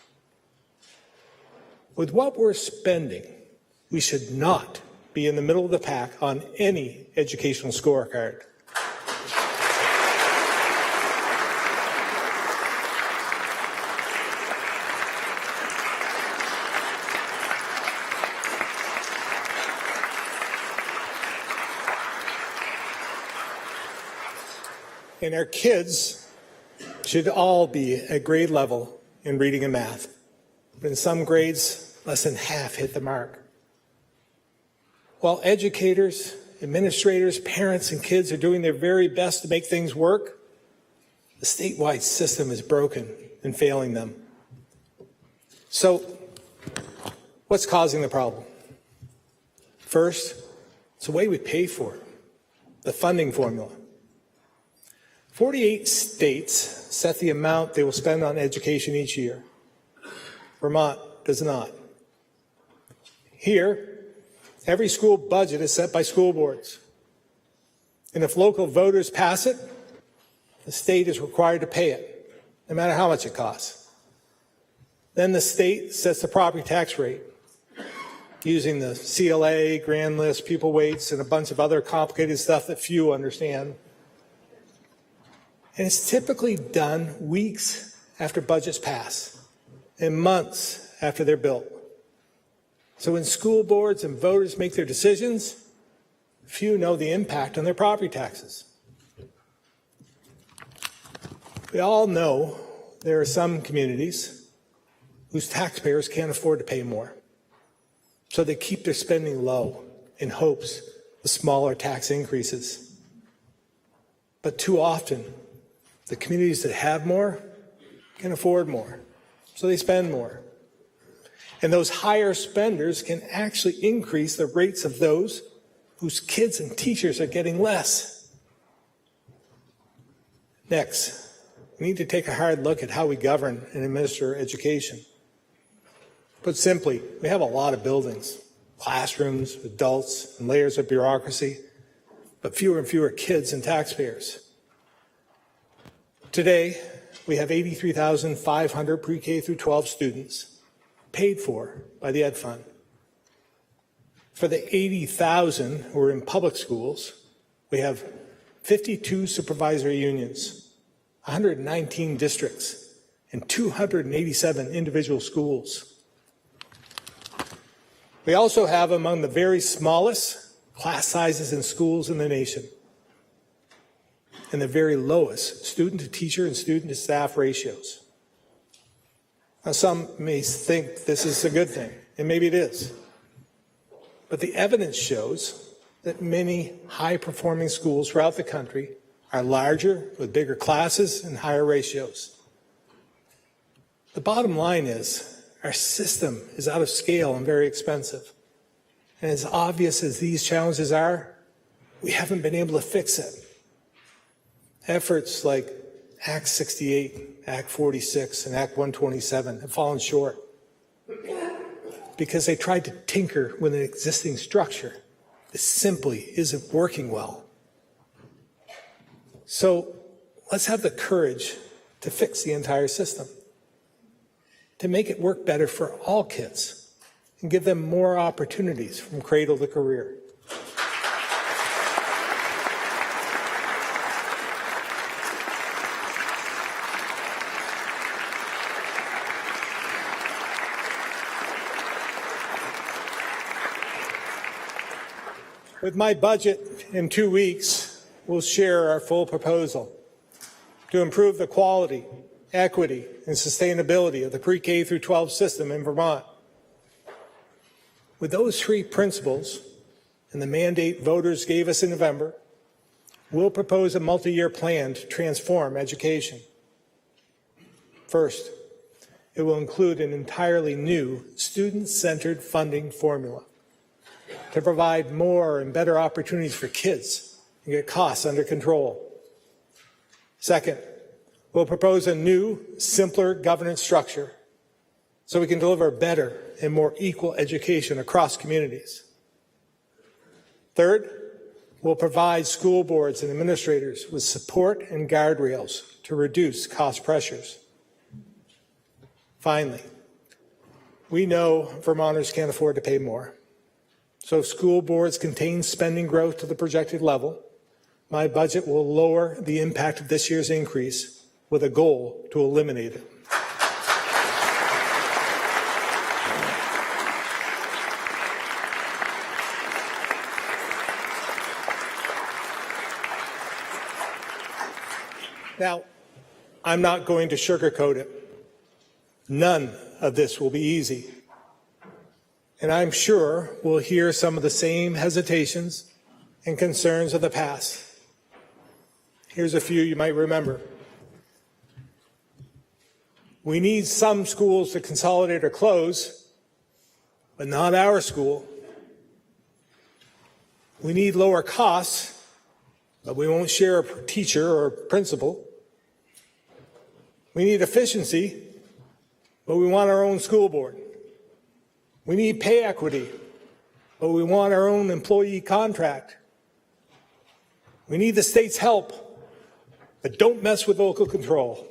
With what we're spending, we should not be in the middle of the pack on any educational scorecard. And our kids should all be at grade level in reading and math. But in some grades, less than half hit the mark. While educators, administrators, parents, and kids are doing their very best to make things work, the statewide system is broken and failing them. So, what's causing the problem? First, it's the way we pay for it, the funding formula. 48 states set the amount they will spend on education each year. Vermont does not. Here, every school budget is set by school boards. And if local voters pass it, the state is required to pay it, no matter how much it costs. Then the state sets the property tax rate using the CLA, grand list, pupil weights, and a bunch of other complicated stuff that few understand. And it's typically done weeks after budgets pass and months after they're built. So when school boards and voters make their decisions, few know the impact on their property taxes. We all know there are some communities whose taxpayers can't afford to pay more. So they keep their spending low in hopes of smaller tax increases. But too often, the communities that have more can afford more, so they spend more. And those higher spenders can actually increase the rates of those whose kids and teachers are getting less. Next, we need to take a hard look at how we govern and administer education. Put simply, we have a lot of buildings, classrooms, adults, and layers of bureaucracy, but fewer and fewer kids and taxpayers. Today, we have 83,500 pre-K through 12 students paid for by the Ed Fund. For the 80,000 who are in public schools, we have 52 supervisory unions, 119 districts, and 287 individual schools. We also have among the very smallest class sizes in schools in the nation, and the very lowest student-to-teacher and student-to-staff ratios. Now, some may think this is a good thing, and maybe it is. But the evidence shows that many high-performing schools throughout the country are larger, with bigger classes and higher ratios. The bottom line is, our system is out of scale and very expensive. And as obvious as these challenges are, we haven't been able to fix it. Efforts like Act 68, Act 46, and Act 127 have fallen short because they tried to tinker with an existing structure that simply isn't working well. So let's have the courage to fix the entire system, to make it work better for all kids and give them more opportunities from cradle to career. With my budget in 2 weeks, we'll share our full proposal to improve the quality, equity, and sustainability of the pre-K through 12 system in Vermont. With those three principles and the mandate voters gave us in November, we'll propose a multi-year plan to transform education. First, it will include an entirely new student-centered funding formula to provide more and better opportunities for kids and get costs under control. Second, we'll propose a new, simpler governance structure so we can deliver better and more equal education across communities. Third, we'll provide school boards and administrators with support and guardrails to reduce cost pressures. Finally, we know Vermonters can't afford to pay more. So if school boards contain spending growth to the projected level, my budget will lower the impact of this year's increase with a goal to eliminate it. Now, I'm not going to sugarcoat it. None of this will be easy. And I'm sure we'll hear some of the same hesitations and concerns of the past. Here's a few you might remember. We need some schools to consolidate or close, but not our school. We need lower costs, but we won't share a teacher or principal. We need efficiency, but we want our own school board. We need pay equity, but we want our own employee contract. We need the state's help, but don't mess with local control.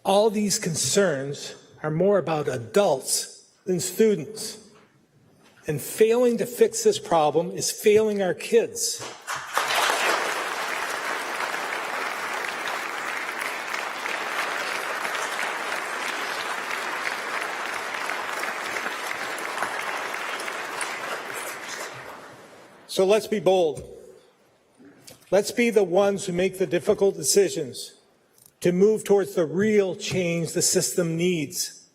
All these concerns are more about adults than students. And failing to fix this problem is failing our kids. So let's be bold. Let's be the ones who make the difficult decisions to move towards the real change the system needs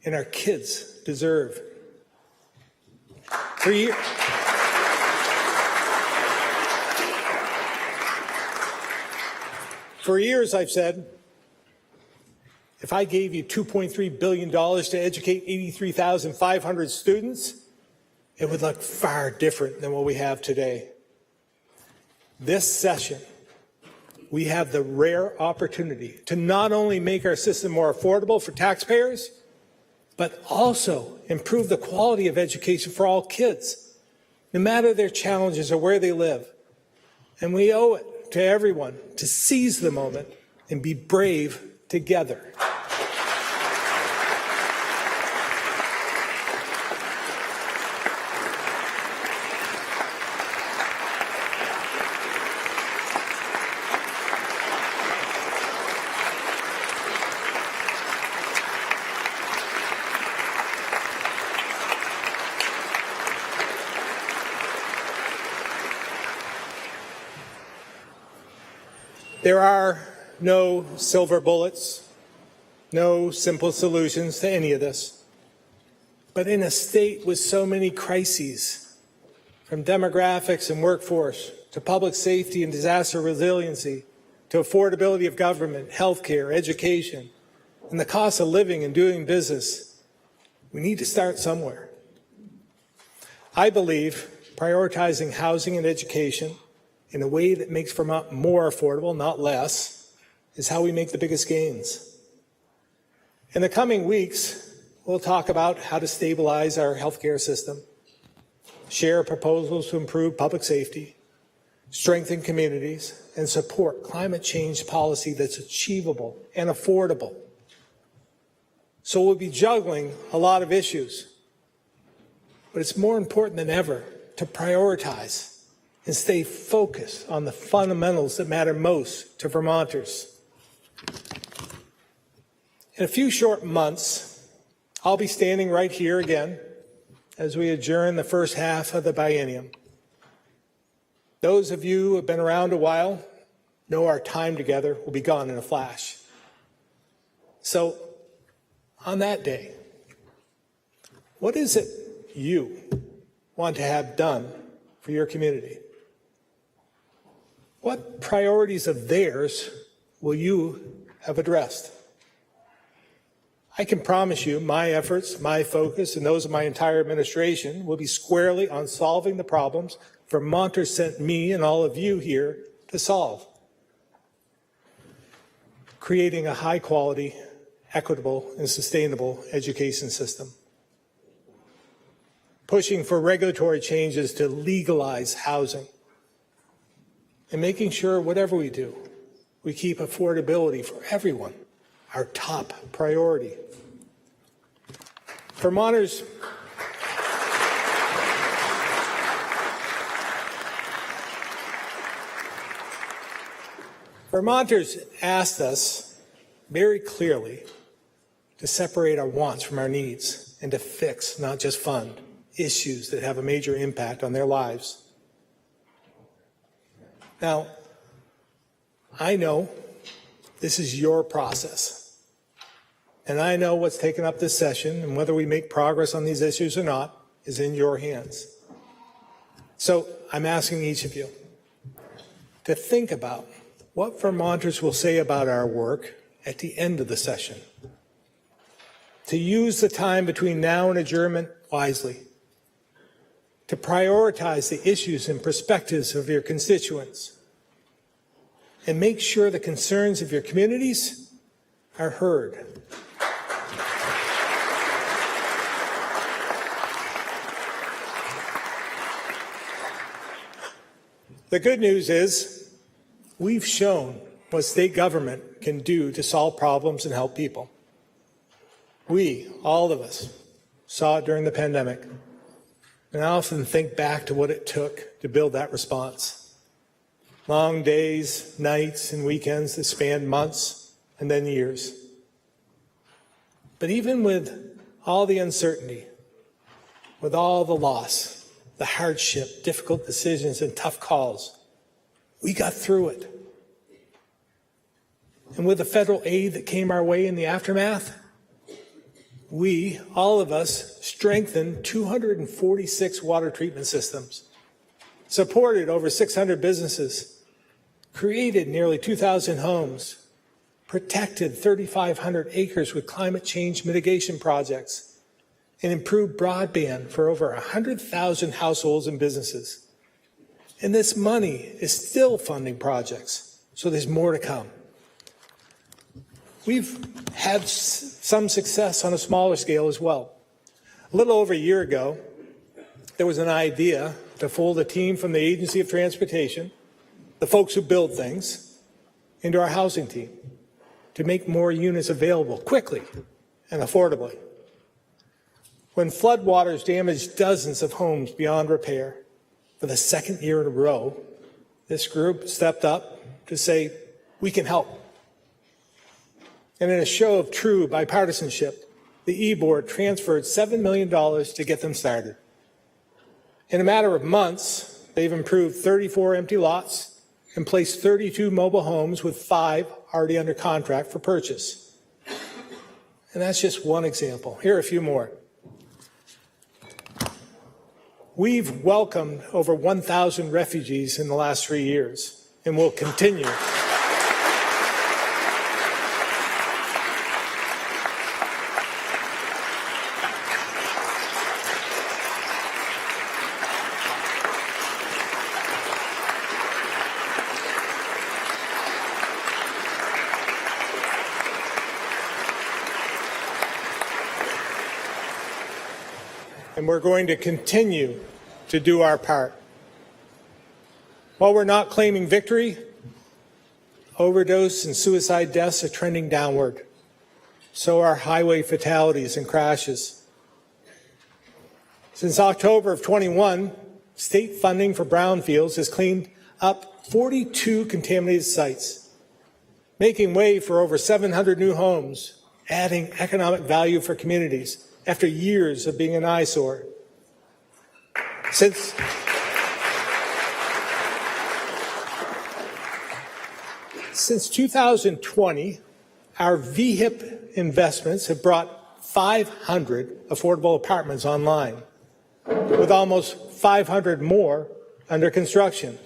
and our kids deserve. For years, I've said, if I gave you $2.3 billion to educate 83,500 students, it would look far different than what we have today. This session, we have the rare opportunity to not only make our system more affordable for taxpayers, but also improve the quality of education for all kids, no matter their challenges or where they live. And we owe it to everyone to seize the moment and be brave together. There are no silver bullets, no simple solutions to any of this. But in a state with so many crises, from demographics and workforce to public safety and disaster resiliency, to affordability of government, healthcare, education, and the cost of living and doing business, we need to start somewhere. I believe prioritizing housing and education in a way that makes Vermont more affordable, not less, is how we make the biggest gains. In the coming weeks, we'll talk about how to stabilize our healthcare system, share proposals to improve public safety, strengthen communities, and support climate change policy that's achievable and affordable. So we'll be juggling a lot of issues, but it's more important than ever to prioritize and stay focused on the fundamentals that matter most to Vermonters. In a few short months, I'll be standing right here again as we adjourn the first half of the biennium. Those of you who have been around a while know our time together will be gone in a flash. So, on that day, what is it you want to have done for your community? What priorities of theirs will you have addressed? I can promise you my efforts, my focus, and those of my entire administration will be squarely on solving the problems Vermonters sent me and all of you here to solve. Creating a high-quality, equitable, and sustainable education system. Pushing for regulatory changes to legalize housing. And making sure whatever we do, we keep affordability for everyone our top priority. Vermonters asked us very clearly to separate our wants from our needs and to fix, not just fund, issues that have a major impact on their lives. Now, I know this is your process, and I know what's taken up this session, and whether we make progress on these issues or not is in your hands. So I'm asking each of you to think about what Vermonters will say about our work at the end of the session, to use the time between now and adjournment wisely, to prioritize the issues and perspectives of your constituents, and make sure the concerns of your communities are heard. The good news is we've shown what state government can do to solve problems and help people. We, all of us, saw it during the pandemic, and I often think back to what it took to build that response. Long days, nights, and weekends that spanned months and then years. But even with all the uncertainty, with all the loss, the hardship, difficult decisions, and tough calls, we got through it. And with the federal aid that came our way in the aftermath, we, all of us, strengthened 246 water treatment systems, supported over 600 businesses, created nearly 2,000 homes, protected 3,500 acres with climate change mitigation projects, and improved broadband for over 100,000 households and businesses. And this money is still funding projects, so there's more to come. We've had some success on a smaller scale as well. A little over a year ago, there was an idea to fold a team from the Agency of Transportation, the folks who build things, into our housing team to make more units available quickly and affordably. When floodwaters damaged dozens of homes beyond repair for the second year in a row, this group stepped up to say, we can help. And in a show of true bipartisanship, the E-Board transferred $7 million to get them started. In a matter of months, they've improved 34 empty lots and placed 32 mobile homes with 5 already under contract for purchase. And that's just one example. Here are a few more. We've welcomed over 1,000 refugees in the last 3 years, and will continue. And we're going to continue to do our part. While we're not claiming victory, overdose and suicide deaths are trending downward. So are highway fatalities and crashes. Since October of 21, state funding for brownfields has cleaned up 42 contaminated sites, making way for over 700 new homes, adding economic value for communities after years of being an eyesore. Since 2020, our VHIP investments have brought 500 affordable apartments online, with almost 500 more under construction.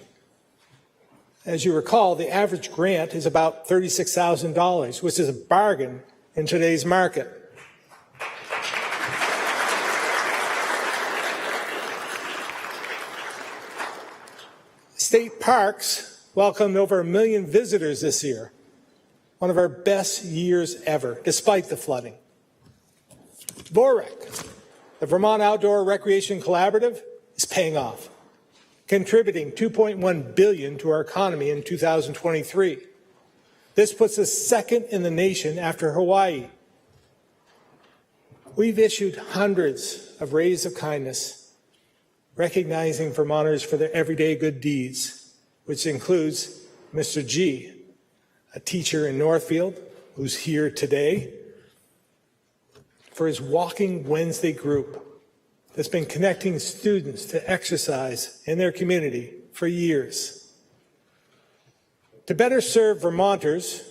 As you recall, the average grant is about $36,000, which is a bargain in today's market. State parks welcomed over 1 million visitors this year, one of our best years ever, despite the flooding. VOREC, the Vermont Outdoor Recreation Collaborative, is paying off, contributing $2.1 billion to our economy in 2023. This puts us second in the nation after Hawaii. We've issued hundreds of rays of kindness, recognizing Vermonters for their everyday good deeds, which includes Mr. G, a teacher in Northfield who's here today, for his Walking Wednesday group that's been connecting students to exercise in their community for years. To better serve Vermonters,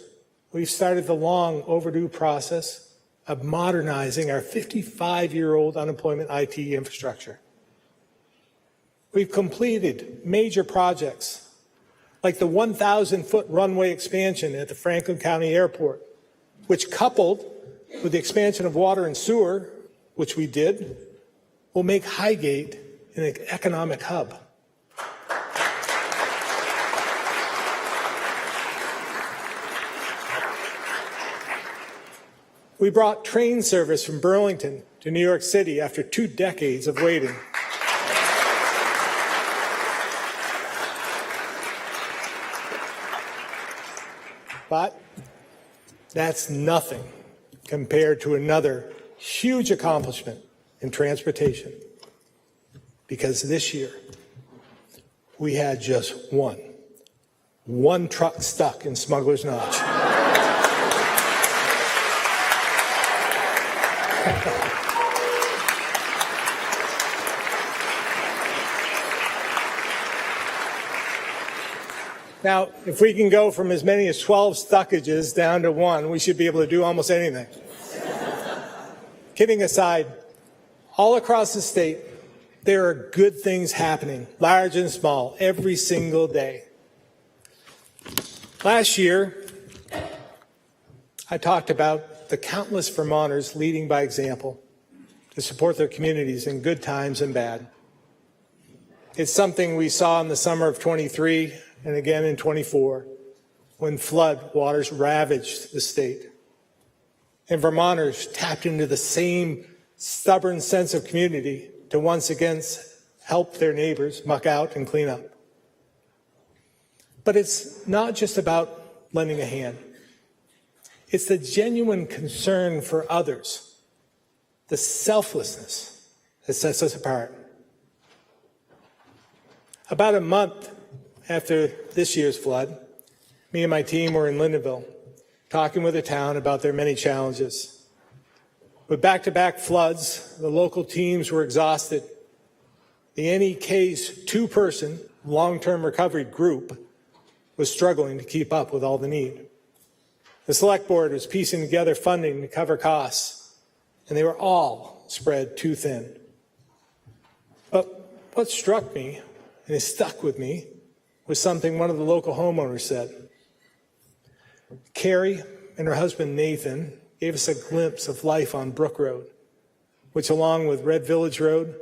we've started the long overdue process of modernizing our 55-year-old unemployment IT infrastructure. We've completed major projects like the 1,000-foot runway expansion at the Franklin County Airport, which, coupled with the expansion of water and sewer, which we did, will make Highgate and an economic hub. We brought train service from Burlington to New York City after 2 decades of waiting. But that's nothing compared to another huge accomplishment in transportation. Because this year, we had just one truck stuck in Smuggler's Notch. Now, if we can go from as many as 12 stuckages down to 1, we should be able to do almost anything. Kidding aside, all across the state, there are good things happening, large and small, every single day. Last year, I talked about the countless Vermonters leading by example to support their communities in good times and bad. It's something we saw in the summer of 23 and again in 24, when flood waters ravaged the state. And Vermonters tapped into the same stubborn sense of community to once again help their neighbors muck out and clean up. But it's not just about lending a hand. It's the genuine concern for others, the selflessness that sets us apart. About a month after this year's flood, me and my team were in Lyndonville, talking with the town about their many challenges. With back-to-back floods, the local teams were exhausted. The NEK's 2-person long-term recovery group was struggling to keep up with all the need. The select board was piecing together funding to cover costs, and they were all spread too thin. But what struck me, and it stuck with me, was something one of the local homeowners said. Carrie and her husband Nathan gave us a glimpse of life on Brook Road, which along with Red Village Road,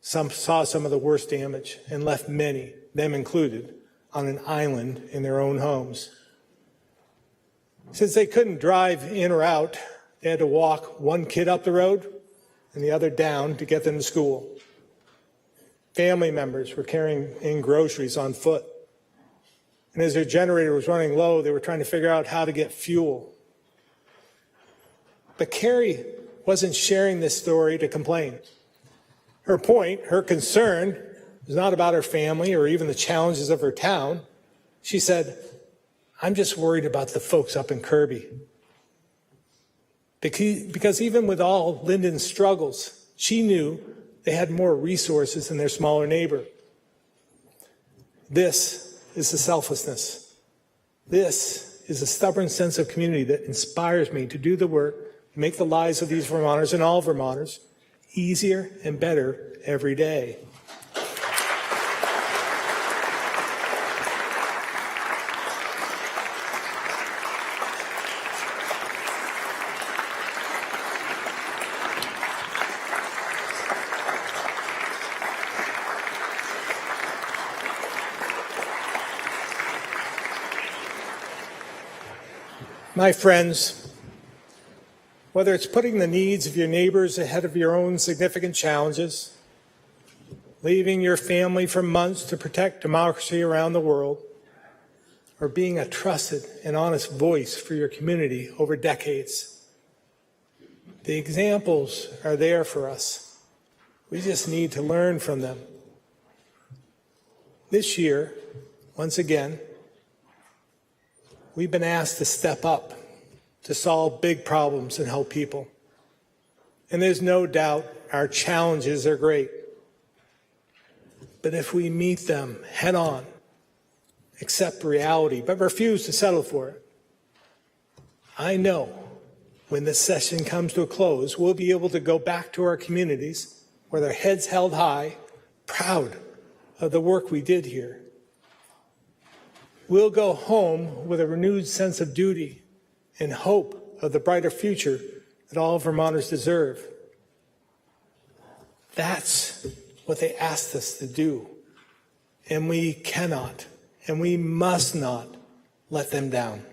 saw some of the worst damage and left many, them included, on an island in their own homes. Since they couldn't drive in or out, they had to walk one kid up the road and the other down to get them to school. Family members were carrying in groceries on foot. And as their generator was running low, they were trying to figure out how to get fuel. But Carrie wasn't sharing this story to complain. Her point, her concern, was not about her family or even the challenges of her town. She said, I'm just worried about the folks up in Kirby. Because even with all Lyndon's struggles, she knew they had more resources than their smaller neighbor. This is the selflessness. This is a stubborn sense of community that inspires me to do the work, to make the lives of these Vermonters and all Vermonters easier and better every day. My friends, whether it's putting the needs of your neighbors ahead of your own significant challenges, leaving your family for months to protect democracy around the world, or being a trusted and honest voice for your community over decades, the examples are there for us. We just need to learn from them. This year, once again, we've been asked to step up, to solve big problems and help people. And there's no doubt our challenges are great. But if we meet them head on, accept reality, but refuse to settle for it, I know when this session comes to a close, we'll be able to go back to our communities with our heads held high, proud of the work we did here. We'll go home with a renewed sense of duty and hope of the brighter future that all Vermonters deserve. That's what they asked us to do. And we cannot and we must not let them down.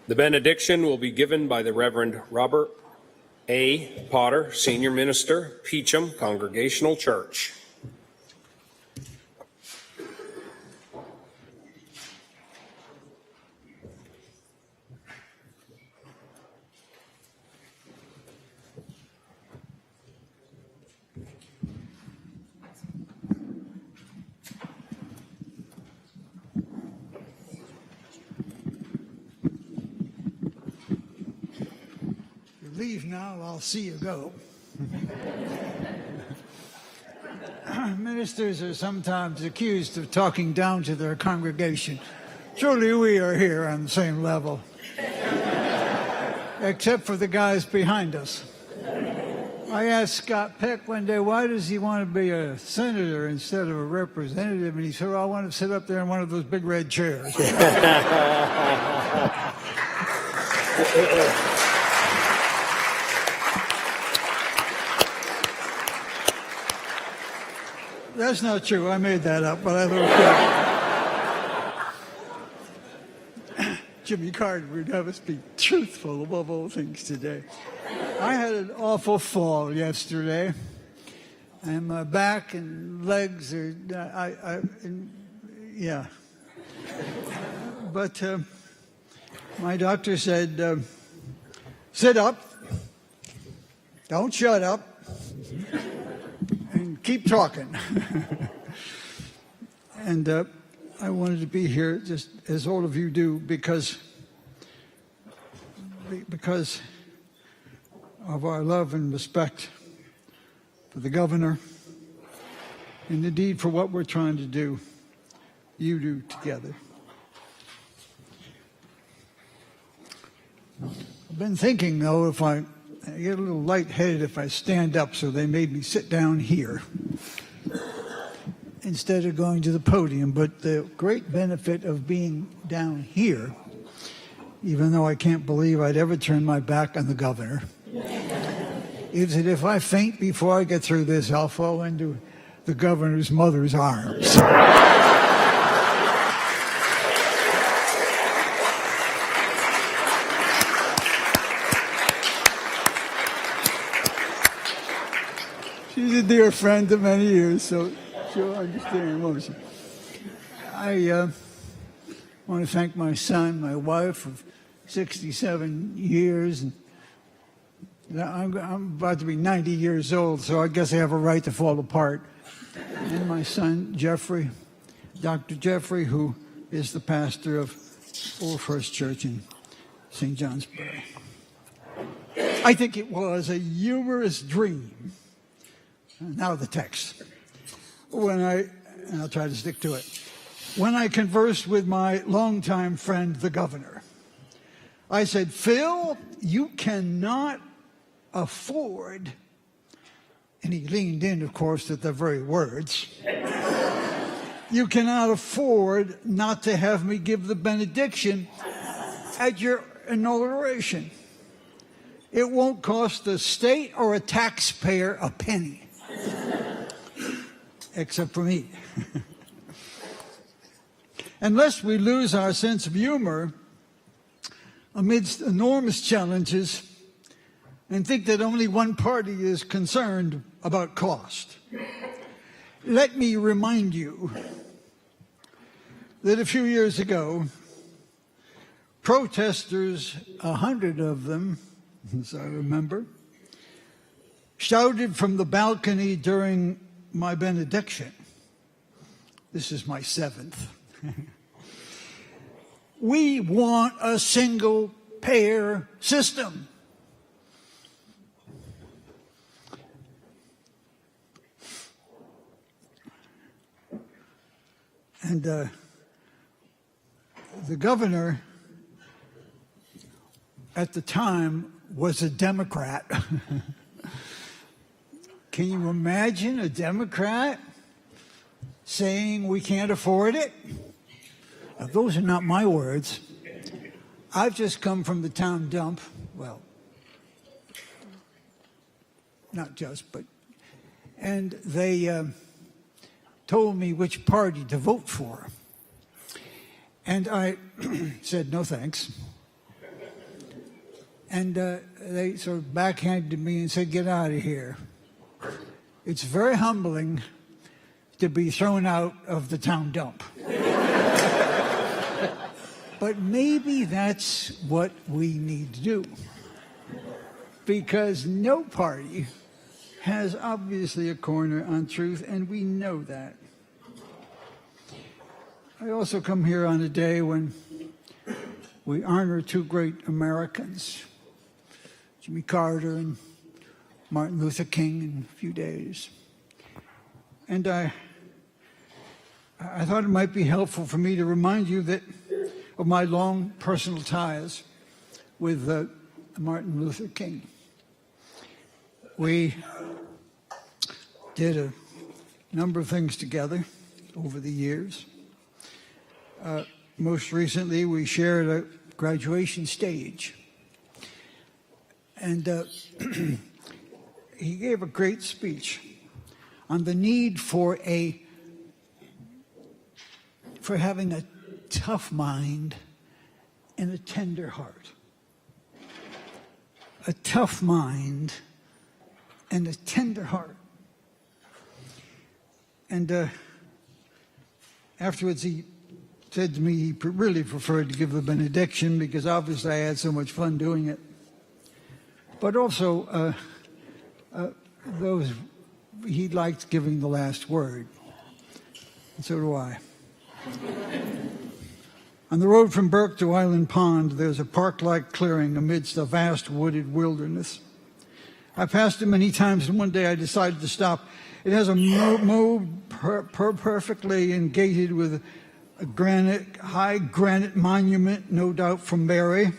The benediction will be given by the Reverend Robert A. Potter, Senior Minister, Peacham Congregational Church. Leave now, I'll see you go. Ministers are sometimes accused of talking down to their congregation. Truly, we are here on the same level, except for the guys behind us. I asked Scott Peck one day, why does he want to be a senator instead of a representative? And he said, well, I want to sit up there in one of those big red chairs. That's not true. I made that up, but I thought Jimmy Carter would have us be truthful above all things today. I had an awful fall yesterday, and my back and legs are, yeah. But my doctor said, sit up, don't shut up, keep talking. And I wanted to be here, just as all of you do, because of our love and respect for the governor, and indeed for what we're trying to do, you do together. I've been thinking, though, if I get a little lightheaded if I stand up, so they made me sit down here instead of going to the podium. But the great benefit of being down here, even though I can't believe I'd ever turn my back on the governor, is that if I faint before I get through this, I'll fall into the governor's mother's arms. She's a dear friend of many years, so she'll understand, won't she? I want to thank my son, my wife of 67 years. And I'm about to be 90 years old, so I guess I have a right to fall apart. And my son, Jeffrey, Dr. Jeffrey, who is the pastor of Old First Church in St. Johnsbury. I think it was a humorous dream. Now the text. And I'll try to stick to it. When I conversed with my longtime friend, the governor, I said, Phil, you cannot afford, and he leaned in, of course, at the very words, you cannot afford not to have me give the benediction at your inauguration. It won't cost the state or a taxpayer a penny. Except for me. Unless we lose our sense of humor amidst enormous challenges and think that only one party is concerned about cost. Let me remind you that a few years ago, protesters, 100 of them, as I remember, shouted from the balcony during my benediction. This is my 7th. We want a single-payer system. And the governor at the time was a Democrat. Can you imagine a Democrat saying we can't afford it? Now, those are not my words. I've just come from the town dump. Well, not just, but. And they told me which party to vote for. And I said, no thanks. And they sort of backhanded me and said, get out of here. It's very humbling to be thrown out of the town dump. But maybe that's what we need to do. Because no party has obviously a corner on truth, and we know that. I also come here on a day when we honor two great Americans, Jimmy Carter and Martin Luther King, in a few days. And I thought it might be helpful for me to remind you that of my long personal ties with Martin Luther King. We did a number of things together over the years. Most recently, we shared a graduation stage. And he gave a great speech on the need for having a tough mind and a tender heart. A tough mind and a tender heart. And afterwards, he said to me he really preferred to give the benediction because obviously I had so much fun doing it. But also, he liked giving the last word. And so do I. On the road from Burke to Island Pond, there's a park-like clearing amidst a vast wooded wilderness. I passed it many times, and one day I decided to stop. It has a moat perfectly and gated with a high granite monument, no doubt from Mary,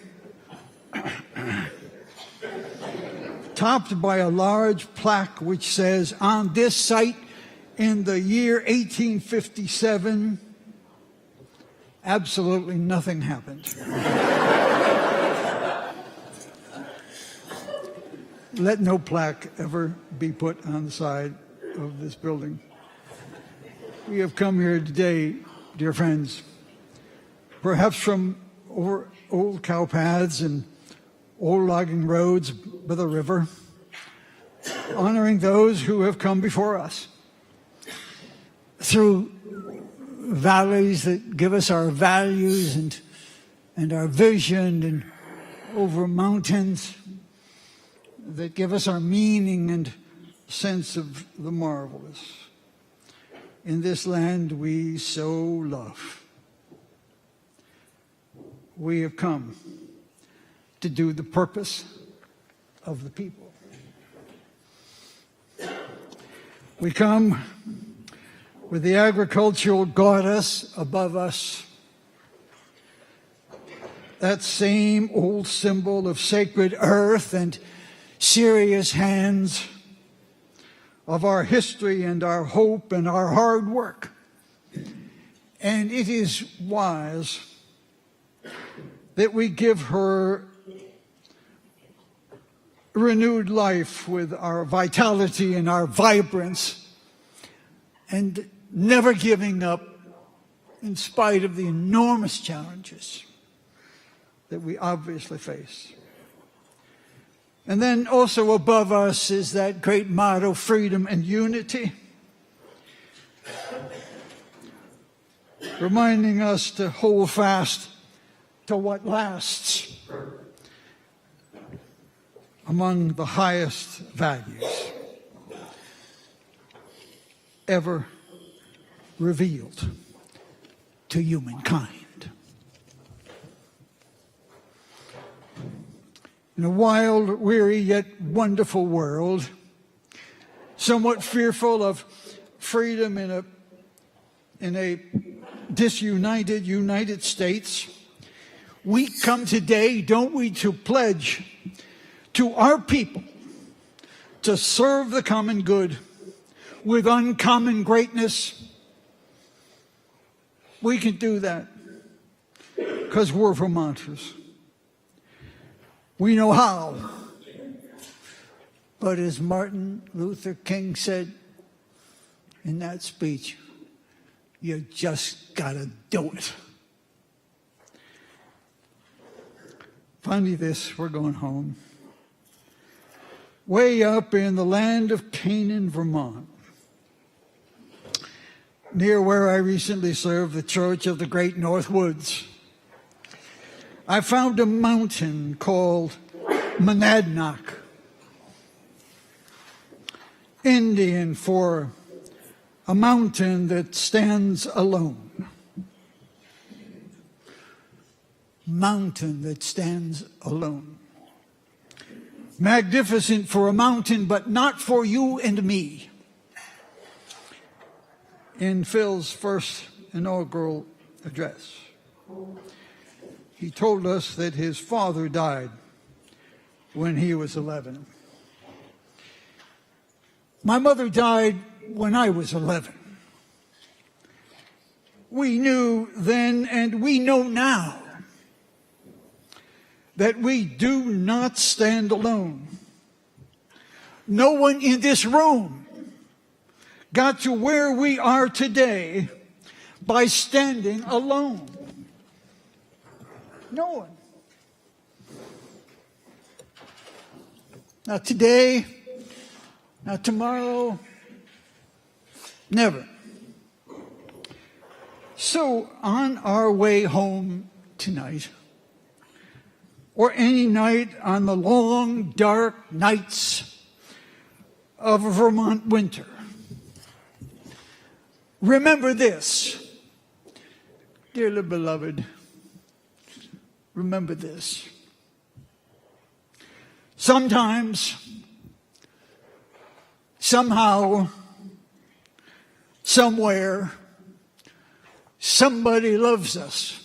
topped by a large plaque which says, on this site in the year 1857, absolutely nothing happened. Let no plaque ever be put on the side of this building. We have come here today, dear friends, perhaps from over old cow paths and old logging roads by the river, honoring those who have come before us, through valleys that give us our values and our vision, and over mountains that give us our meaning and sense of the marvelous. In this land we so love, we have come to do the purpose of the people. We come with the agricultural goddess above us, that same old symbol of sacred earth and serious hands, of our history and our hope and our hard work. And it is wise that we give her renewed life with our vitality and our vibrance, and never giving up in spite of the enormous challenges that we obviously face. And then also above us is that great motto, freedom and unity, reminding us to hold fast to what lasts among the highest values ever revealed to humankind. In a wild, weary, yet wonderful world, somewhat fearful of freedom in a disunited United States, we come today, don't we, to pledge to our people to serve the common good with uncommon greatness. We can do that because we're Vermonters. We know how. But as Martin Luther King said in that speech, you just gotta do it. Funny this, we're going home. Way up in the land of Canaan, Vermont, near where I recently served the Church of the Great North Woods, I found a mountain called Monadnock, Indian for a mountain that stands alone. Mountain that stands alone. Magnificent for a mountain, but not for you and me. In Phil's first inaugural address, he told us that his father died when he was 11. My mother died when I was 11. We knew then and we know now that we do not stand alone. No one in this room got to where we are today by standing alone. No one. Not today, not tomorrow, never. So on our way home tonight, or any night on the long, dark nights of a Vermont winter, remember this, dearly beloved, remember this. Sometimes, somehow, somewhere, somebody loves us.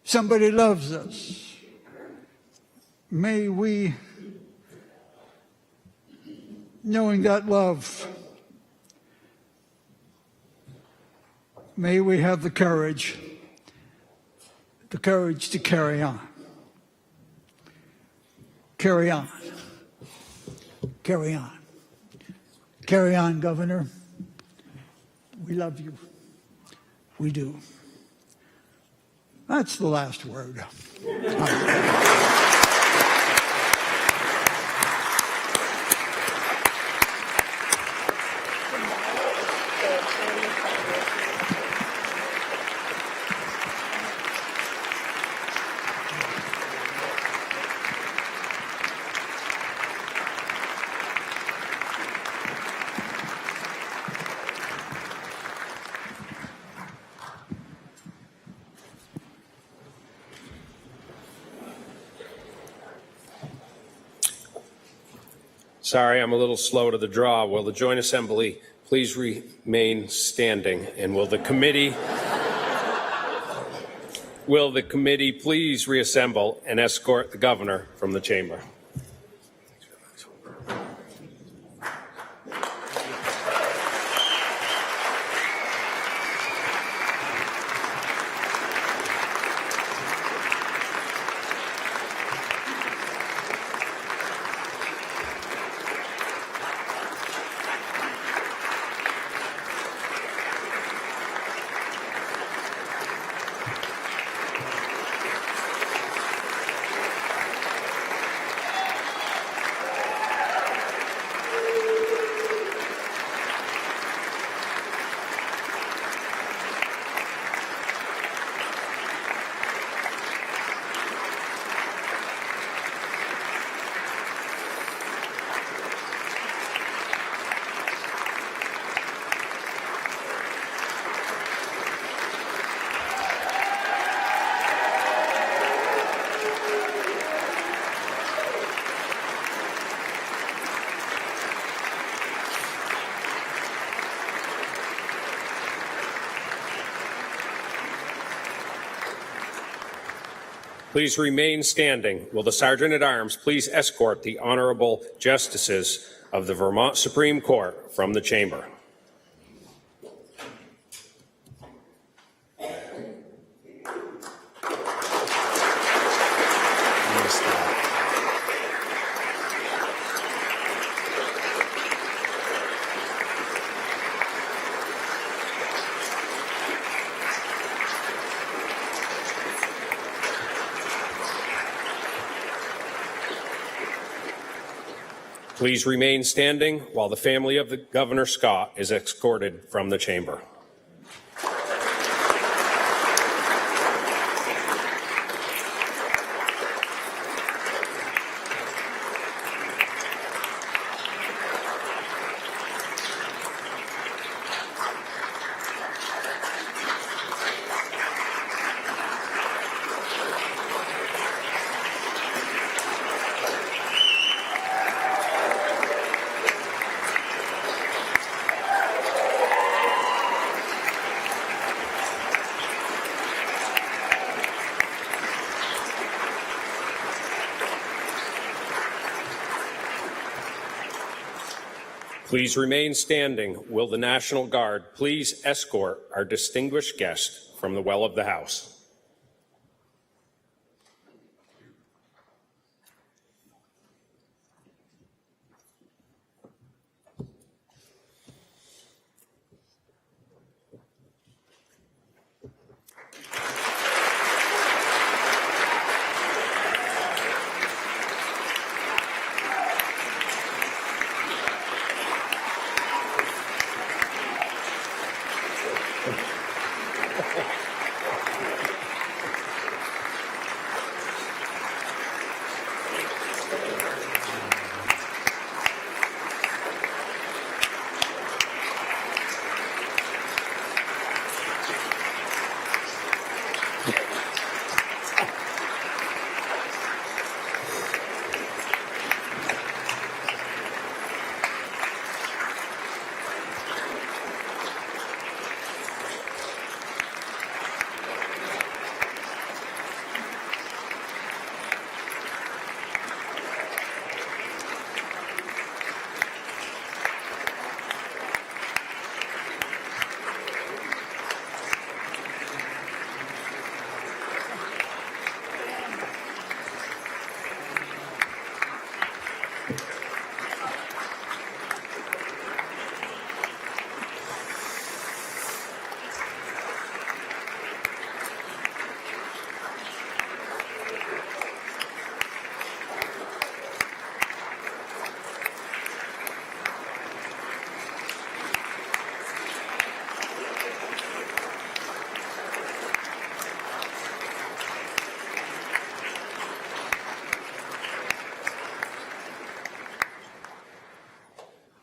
Somebody loves us. May we, knowing that love, may we have the courage to carry on. Carry on. Carry on. Carry on, Governor. We love you. We do. That's the last word. Sorry, I'm a little slow to the draw. Will the Joint Assembly please remain standing? And will the committee please reassemble and escort the governor from the chamber? Please remain standing. Will the Sergeant at Arms please escort the Honorable Justices of the Vermont Supreme Court from the chamber? Please remain standing while the family of the Governor Scott is escorted from the chamber. Please remain standing. Will the National Guard please escort our distinguished guest from the well of the House?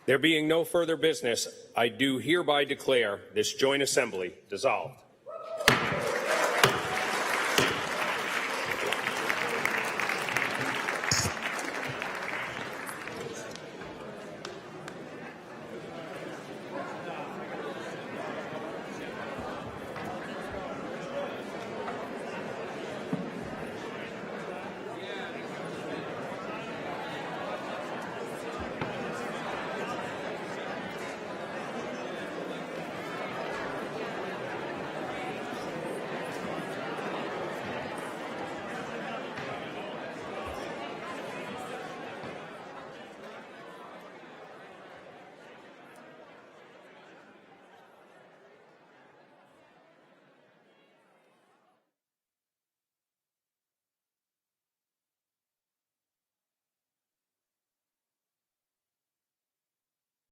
There being no further business, I do hereby declare this joint assembly dissolved.